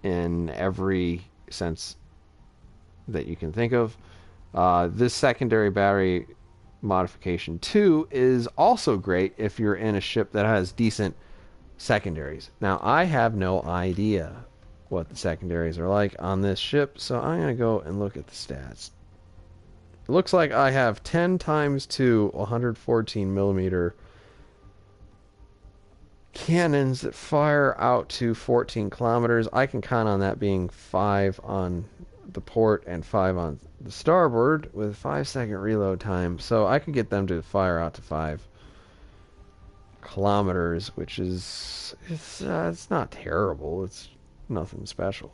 in every sense that you can think of. This secondary battery modification 2 is also great if you're in a ship that has decent secondaries. Now, I have no idea what the secondaries are like on this ship, so I'm going to go and look at the stats. It looks like I have 10 times 2 114 millimeter cannons that fire out to 14 kilometers. I can count on that being 5 on the port and 5 on the starboard with 5-second reload time. So I can get them to fire out to 5 kilometers, which is it's not terrible. It's nothing special.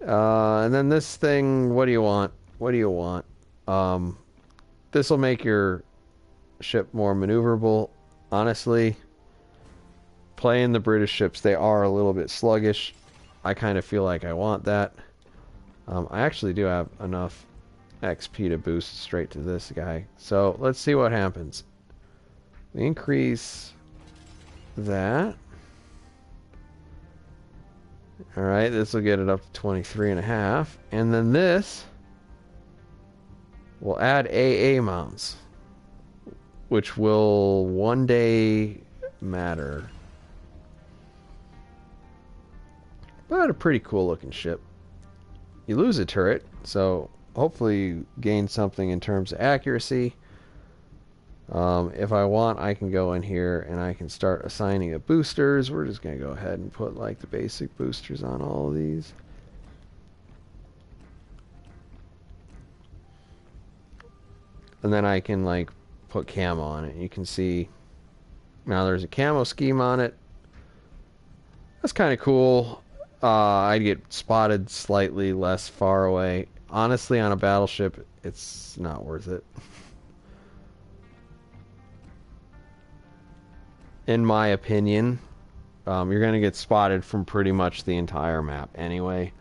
And then this thing, what do you want? What do you want? This will make your ship more maneuverable. Honestly, playing the British ships, they are a little bit sluggish. I kind of feel like I want that. I actually do have enough XP to boost straight to this guy. So let's see what happens. We increase that. Alright, this will get it up to 23.5. And then this will add AA mounts, which will one day matter. But a pretty cool looking ship. You lose a turret, so hopefully you gain something in terms of accuracy. If I want, I can go in here and I can start assigning it boosters. We're just going to go ahead and put like the basic boosters on all of these. And then I can like put camo on it. You can see now there's a camo scheme on it. That's kind of cool. I'd get spotted slightly less far away. Honestly, on a battleship, it's not worth it. In my opinion, you're going to get spotted from pretty much the entire map anyway.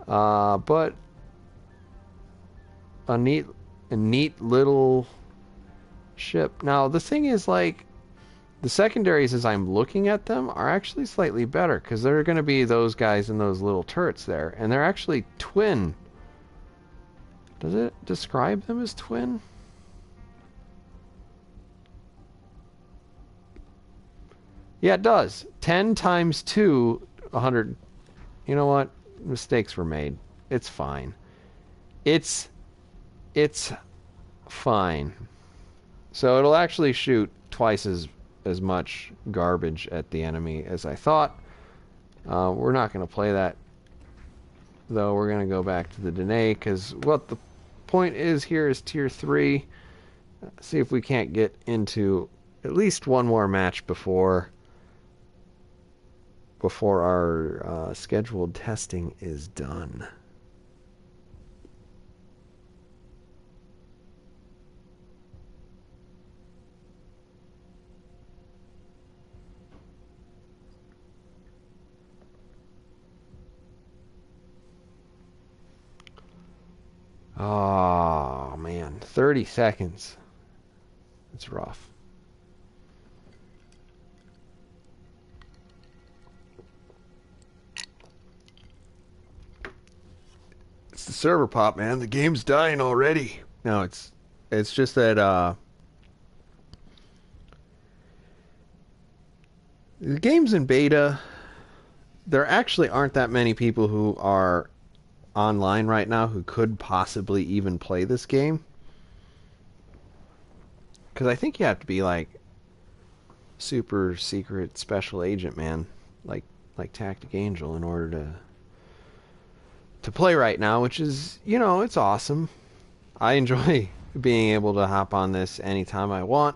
But a neat little ship. Now, the thing is, like, the secondaries, as I'm looking at them, are actually slightly better, because they're going to be those guys in those little turrets there, and they're actually twin. Does it describe them as twin? Yeah, it does. 10 times 2, 100. You know what? Mistakes were made. It's fine. It's fine. So it'll actually shoot twice as much garbage at the enemy as I thought. We're not going to play that, though. We're going to go back to the Danae, because what the point is here is tier 3. See if we can't get into at least one more match before our scheduled testing is done. Oh, man. 30 seconds. It's rough. It's the server pop, man. The game's dying already. No, it's just that the game's in beta. There actually aren't that many people who are online right now who could possibly even play this game, because I think you have to be like super secret special agent, man, like TacticAngel, in order to play right now, which is, you know, it's awesome. I enjoy being able to hop on this anytime I want.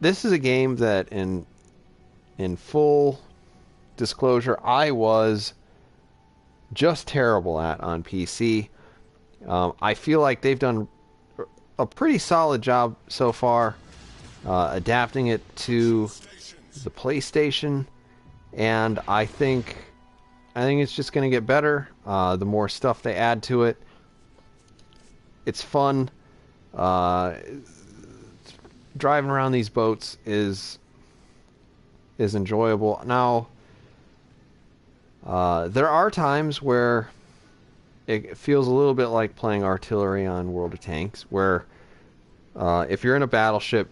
This is a game that, in full disclosure, I was just terrible at on PC. I feel like they've done a pretty solid job so far adapting it to the PlayStation, and I think it's just going to get better. The more stuff they add to it, it's fun. Driving around these boats is enjoyable. Now, There are times where it feels a little bit like playing artillery on World of Tanks, where if you're in a battleship,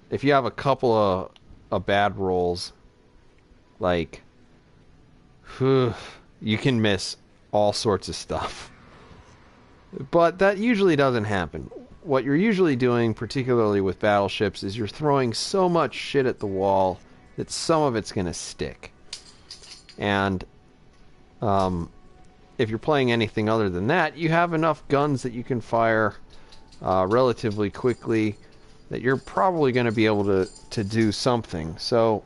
if you have a couple of bad rolls, like you can miss all sorts of stuff. But that usually doesn't happen. What you're usually doing, particularly with battleships, is you're throwing so much shit at the wall that some of it's going to stick. And if you're playing anything other than that, you have enough guns that you can fire relatively quickly that you're probably going to be able to do something. So,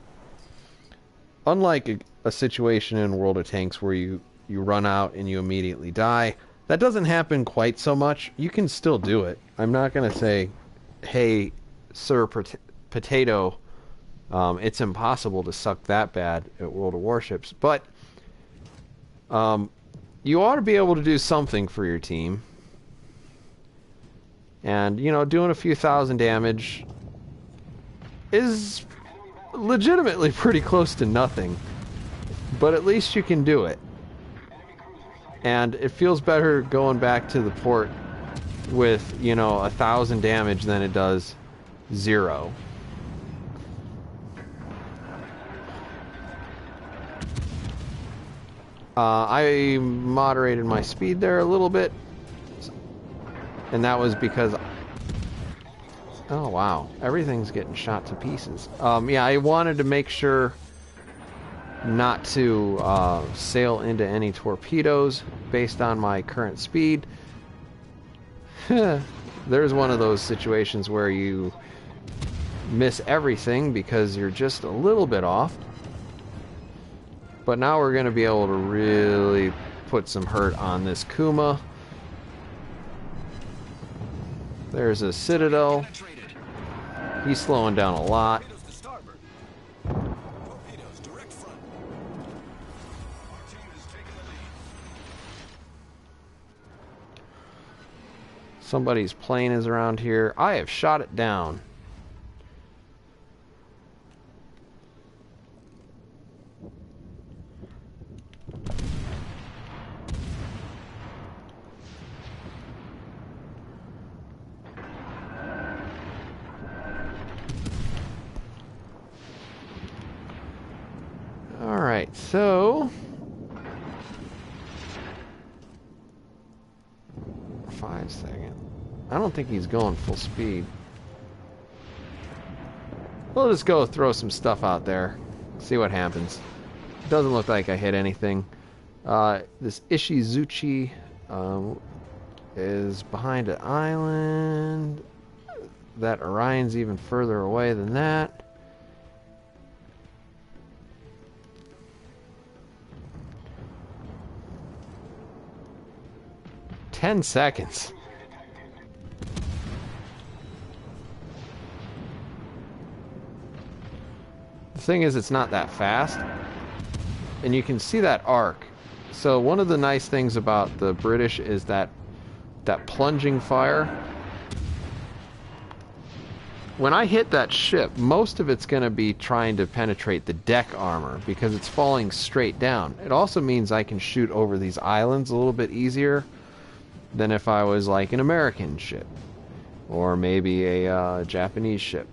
unlike a situation in World of Tanks where you run out and you immediately die, that doesn't happen quite so much. You can still do it. I'm not going to say, hey, Sir Potato, it's impossible to suck that bad at World of Warships. But you ought to be able to do something for your team. And, you know, doing a few thousand damage is legitimately pretty close to nothing. But at least you can do it. And it feels better going back to the port with, you know, 1,000 damage than it does 0. I moderated my speed there a little bit. And that was because... Oh, wow. Everything's getting shot to pieces. Yeah, I wanted to make sure not to sail into any torpedoes based on my current speed. There's one of those situations where you miss everything because you're just a little bit off. But now we're going to be able to really put some hurt on this Kuma. There's a Citadel. He's slowing down a lot. Somebody's plane is around here. I have shot it down. Alright, so... 5 seconds. I don't think he's going full speed. We'll just go throw some stuff out there. See what happens. Doesn't look like I hit anything. This Ishizuchi is behind an island. That Orion's even further away than that. "10 seconds. The thing is, it's not that fast. And you can see that arc. So one of the nice things about the British is that plunging fire. When I hit that ship, most of it's going to be trying to penetrate the deck armor because it's falling straight down. It also means I can shoot over these islands a little bit easier than if I was like an American ship or maybe a Japanese ship.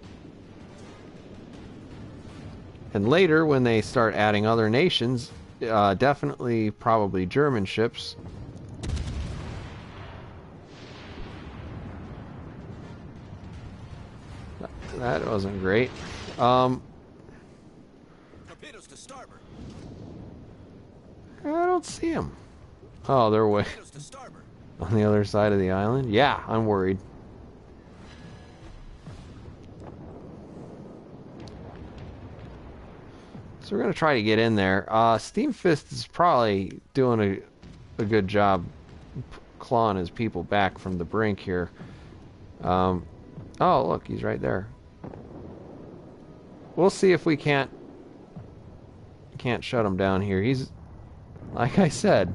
And later, when they start adding other nations, definitely probably German ships. That wasn't great. Torpedoes to starboard. I don't see them. Oh, they're way Torpedoes to starboard. on the other side of the island. Yeah, I'm worried. So we're going to try to get in there. Steam Fist is probably doing a good job clawing his people back from the brink here. Oh, look, he's right there. We'll see if we can't shut him down here. He's, like I said,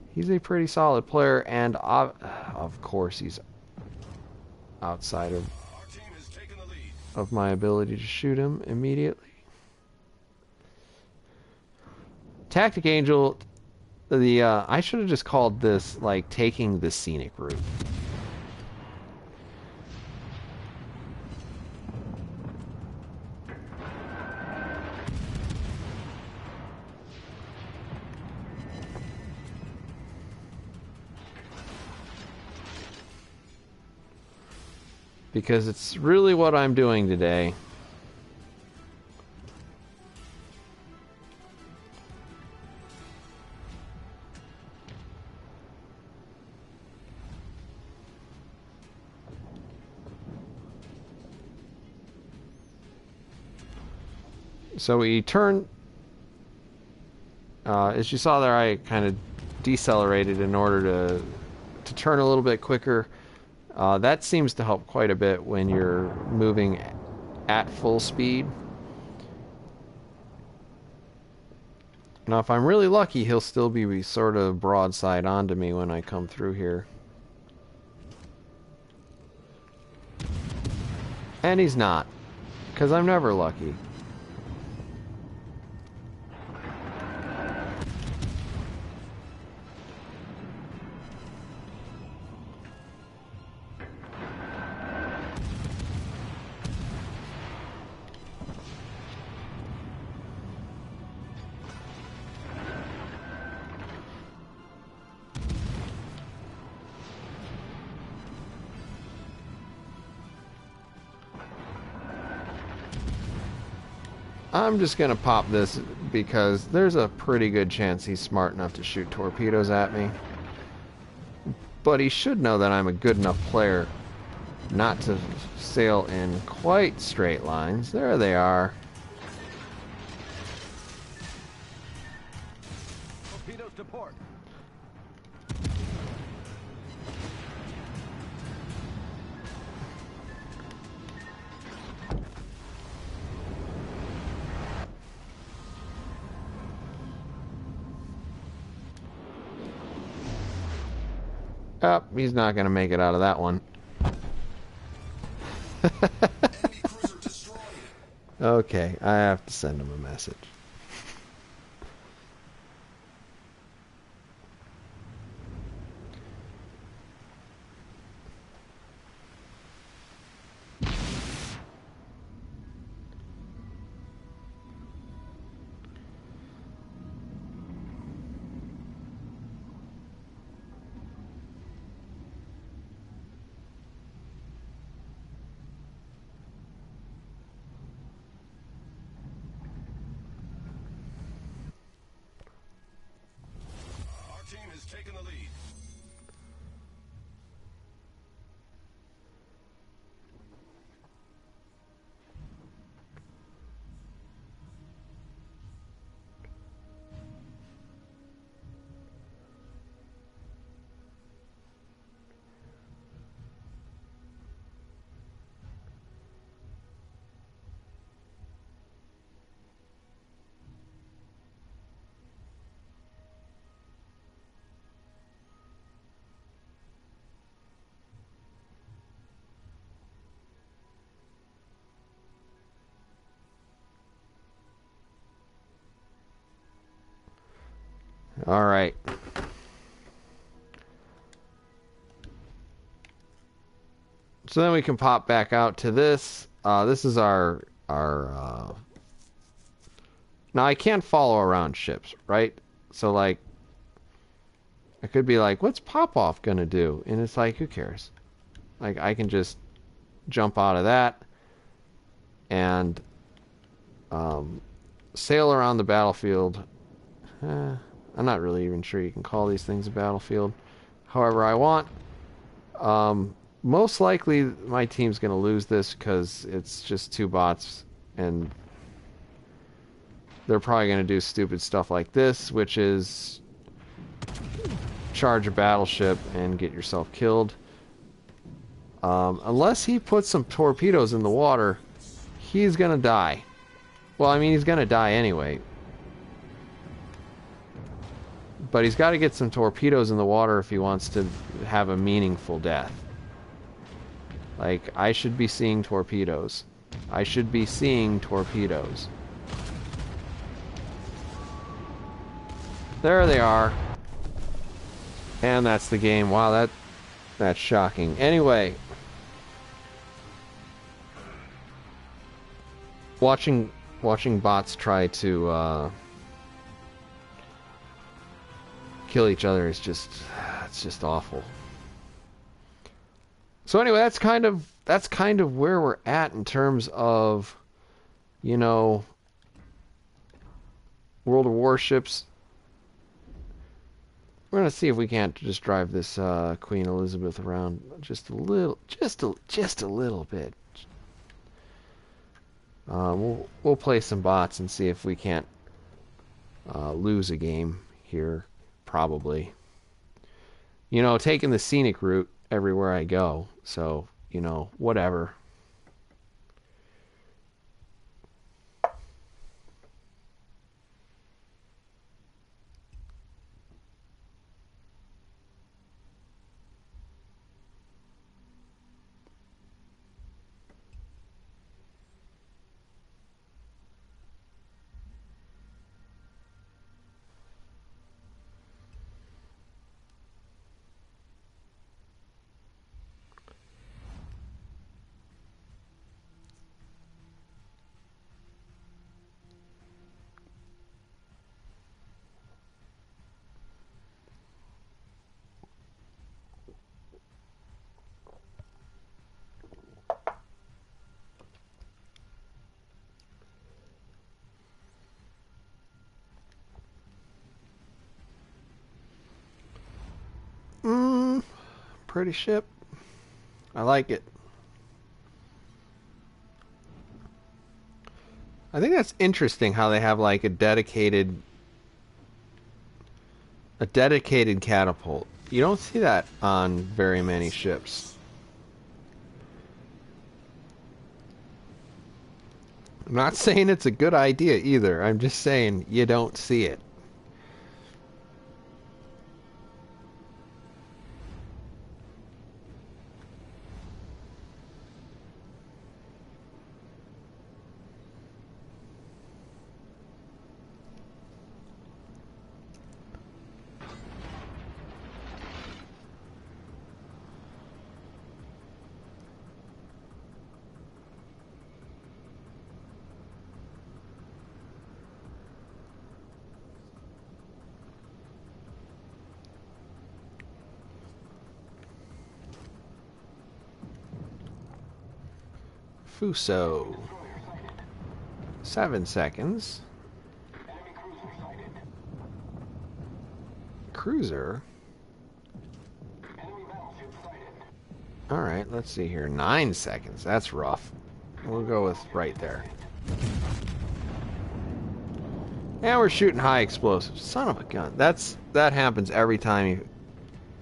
he's a pretty solid player, and of course he's outside Our team has taken the lead. of my ability to shoot him immediately. Tactic Angel, the I should have just called this like taking the scenic route. Because it's really what I'm doing today. So we turn, as you saw there, I kind of decelerated in order to turn a little bit quicker. That seems to help quite a bit when you're moving at full speed. Now, if I'm really lucky, he'll still be sort of broadside onto me when I come through here. And he's not, because I'm never lucky. I'm just gonna pop this because there's a pretty good chance he's smart enough to shoot torpedoes at me. But he should know that I'm a good enough player not to sail in quite straight lines. There they are. Torpedoes to port. Oh, he's not gonna make it out of that one. Enemy cruiser destroyed. Okay, I have to send him a message. Our team has taken the lead. All right. So then we can pop back out to this. This is our now I can't follow around ships, right? So like I could be like, what's Popoff gonna do? And it's like, who cares? Like I can just jump out of that and sail around the battlefield. I'm not really even sure you can call these things a battlefield. However I want. Most likely my team's going to lose this because it's just two bots and they're probably going to do stupid stuff like this, which is charge a battleship and get yourself killed. Unless he puts some torpedoes in the water, he's going to die. Well, I mean, he's going to die anyway. But he's got to get some torpedoes in the water if he wants to have a meaningful death. Like, I should be seeing torpedoes. I should be seeing torpedoes. There they are. And that's the game. Wow, that's shocking. Anyway, watching bots try to kill each other is it's just awful. So anyway, that's kind of where we're at in terms of, you know, World of Warships. We're gonna see if we can't just drive this Queen Elizabeth around just a little bit. We'll play some bots and see if we can't lose a game here. Probably. You know, taking the scenic route everywhere I go. So, you know, whatever. Pretty ship. I like it. I think that's interesting how they have like a dedicated catapult. You don't see that on very many ships. I'm not saying it's a good idea either. I'm just saying you don't see it. Fuso. 7 seconds. Cruiser. Alright, let's see here. 9 seconds. That's rough. We'll go with right there. And we're shooting high explosives. Son of a gun. That happens every time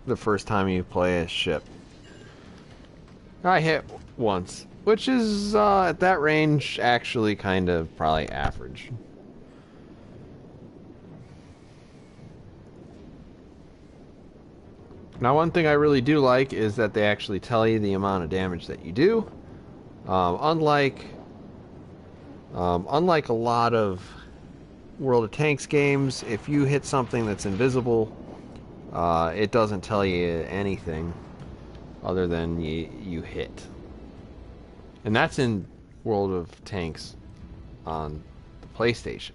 the first time you play a ship. I hit once, which is at that range actually kind of probably average. Now, one thing I really do like is that they actually tell you the amount of damage that you do. Unlike a lot of World of Tanks games, if you hit something that's invisible, it doesn't tell you anything other than you hit. And that's in World of Tanks on the PlayStation.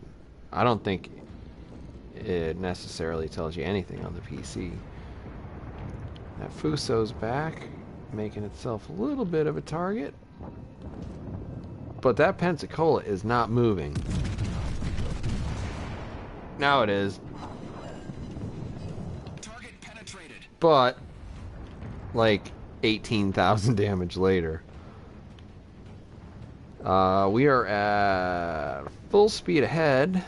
I don't think it necessarily tells you anything on the PC. That Fuso's back, making itself a little bit of a target. But that Pensacola is not moving. Now it is. Target penetrated. But, like, 18,000 damage later. We are at full speed ahead.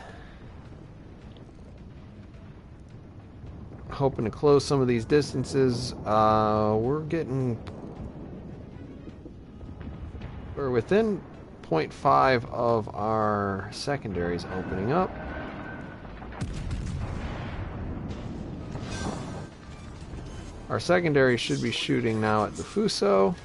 Hoping to close some of these distances. We're within 0.5 of our secondaries opening up. Our secondary should be shooting now at the Fuso.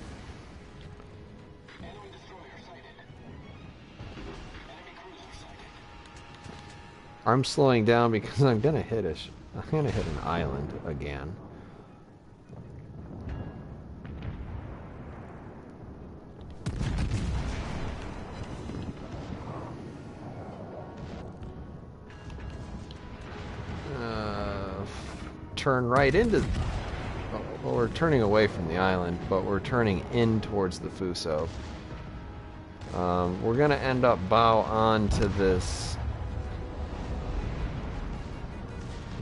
I'm slowing down because I'm gonna hit an island again. Turn right into. Well, we're turning away from the island, but we're turning in towards the Fuso. We're gonna end up bow onto this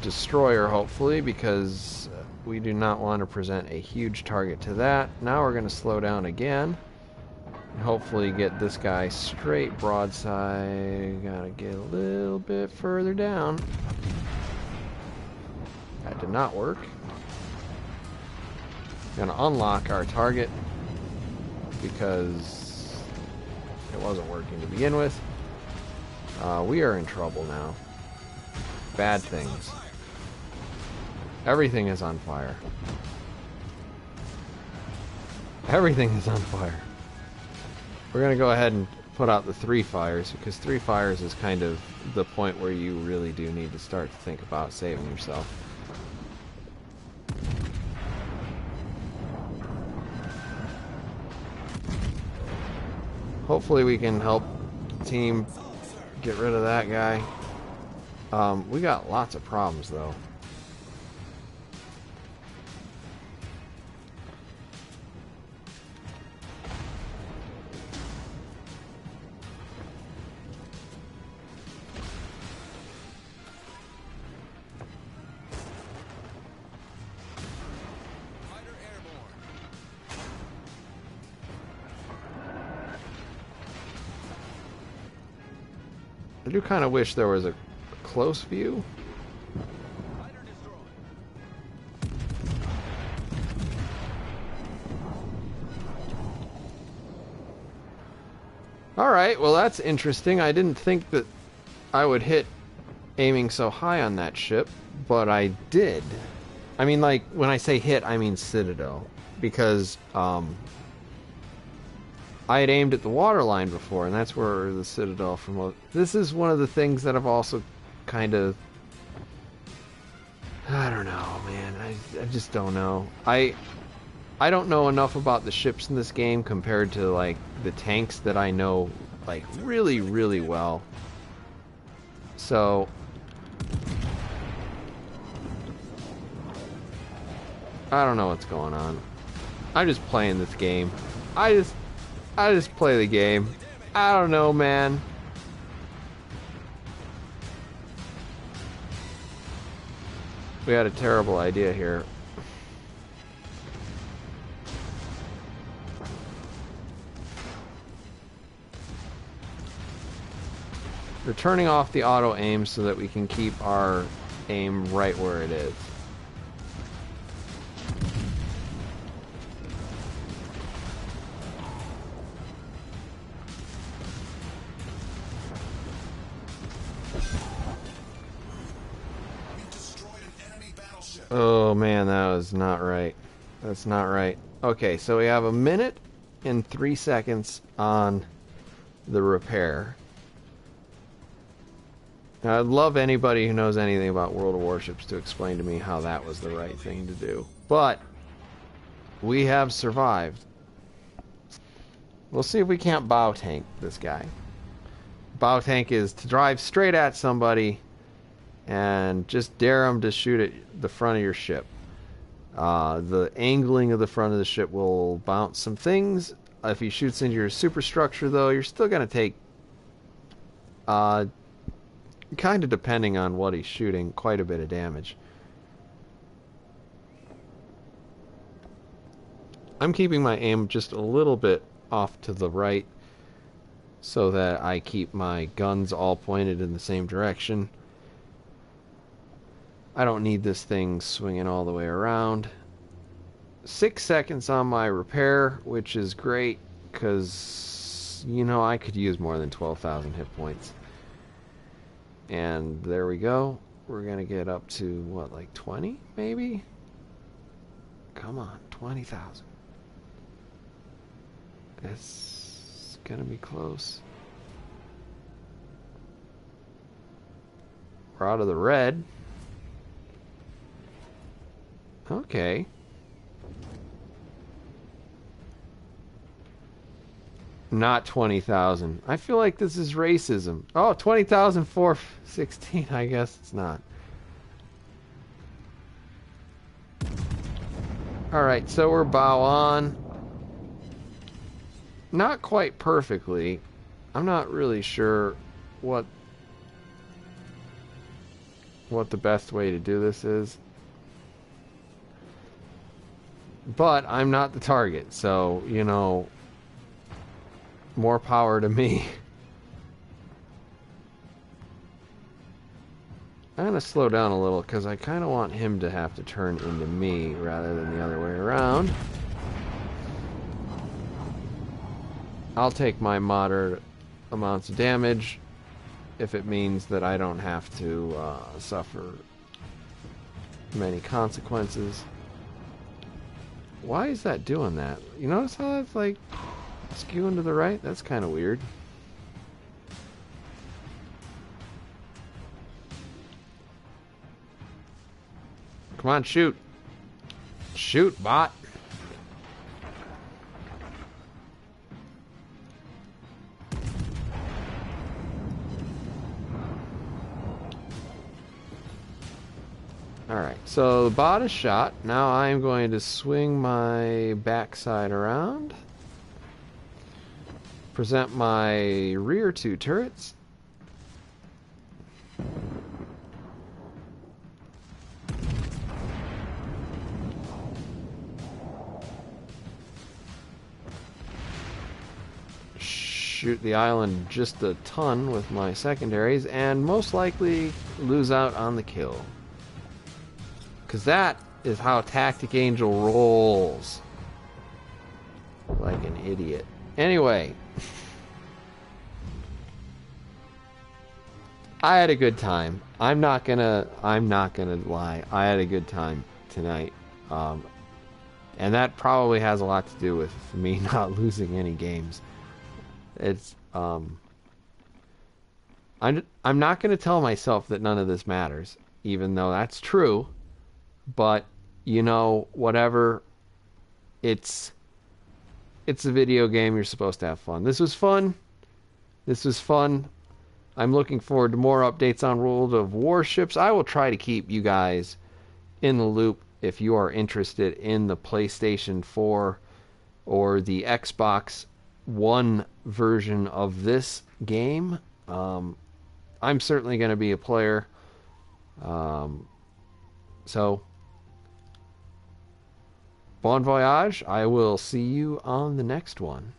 destroyer, hopefully, because we do not want to present a huge target to that. Now we're gonna slow down again, and hopefully get this guy straight broadside. Gotta get a little bit further down. That did not work. Gonna unlock our target because it wasn't working to begin with. We are in trouble now. Bad things. Everything is on fire. Everything is on fire. We're gonna go ahead and put out the 3 fires, because 3 fires is kind of the point where you really do need to start to think about saving yourself. Hopefully we can help the team get rid of that guy. We got lots of problems though. I do kind of wish there was a close view. Alright, well that's interesting. I didn't think that I would hit aiming so high on that ship, but I did. I mean, like, when I say hit, I mean Citadel. Because, I had aimed at the waterline before, and that's where the Citadel from. This is one of the things that I've also kind of. I don't know, man. I just don't know. I don't know enough about the ships in this game compared to like the tanks that I know like really, really well. So I don't know what's going on. I'm just playing this game. I just play the game. I don't know, man. We had a terrible idea here. We're turning off the auto aim so that we can keep our aim right where it is. Oh man, that was not right. That's not right. Okay, so we have 1 minute and 3 seconds on the repair. Now, I'd love anybody who knows anything about World of Warships to explain to me how that was the right thing to do. But we have survived. We'll see if we can't bow tank this guy. Bow tank is to drive straight at somebody and just dare them to shoot at the front of your ship. The angling of the front of the ship will bounce some things. If he shoots into your superstructure, though, you're still going to take, kind of depending on what he's shooting, quite a bit of damage. I'm keeping my aim just a little bit off to the right so that I keep my guns all pointed in the same direction. I don't need this thing swinging all the way around. 6 seconds on my repair, which is great because, you know, I could use more than 12,000 hit points. And there we go. We're going to get up to, what, like 20 maybe? Come on, 20,000. It's going to be close. We're out of the red. Okay. Not 20,000. I feel like this is racism. Oh, 20,416. I guess it's not. Alright, so we're bow on. Not quite perfectly. I'm not really sure what the best way to do this is. But I'm not the target, so, you know, more power to me. I'm going to slow down a little because I kind of want him to have to turn into me rather than the other way around. I'll take my moderate amounts of damage if it means that I don't have to suffer many consequences. Why is that doing that? You notice how that's like skewing to the right? That's kind of weird. Come on, shoot. Shoot, bot. Alright, so the bot is shot. Now I'm going to swing my backside around. Present my rear two turrets. Shoot the island just a ton with my secondaries, and most likely lose out on the kill. Because that is how TacticAngel rolls. Like an idiot. Anyway. I had a good time. I'm not gonna lie. I had a good time tonight. And that probably has a lot to do with me not losing any games. It's I'm not going to tell myself that none of this matters, even though that's true. But you know, whatever. It's a video game. You're supposed to have fun. This was fun. This was fun. I'm looking forward to more updates on World of Warships. I will try to keep you guys in the loop if you are interested in the PlayStation 4 or the Xbox One version of this game. I'm certainly going to be a player. So, bon voyage. I will see you on the next one.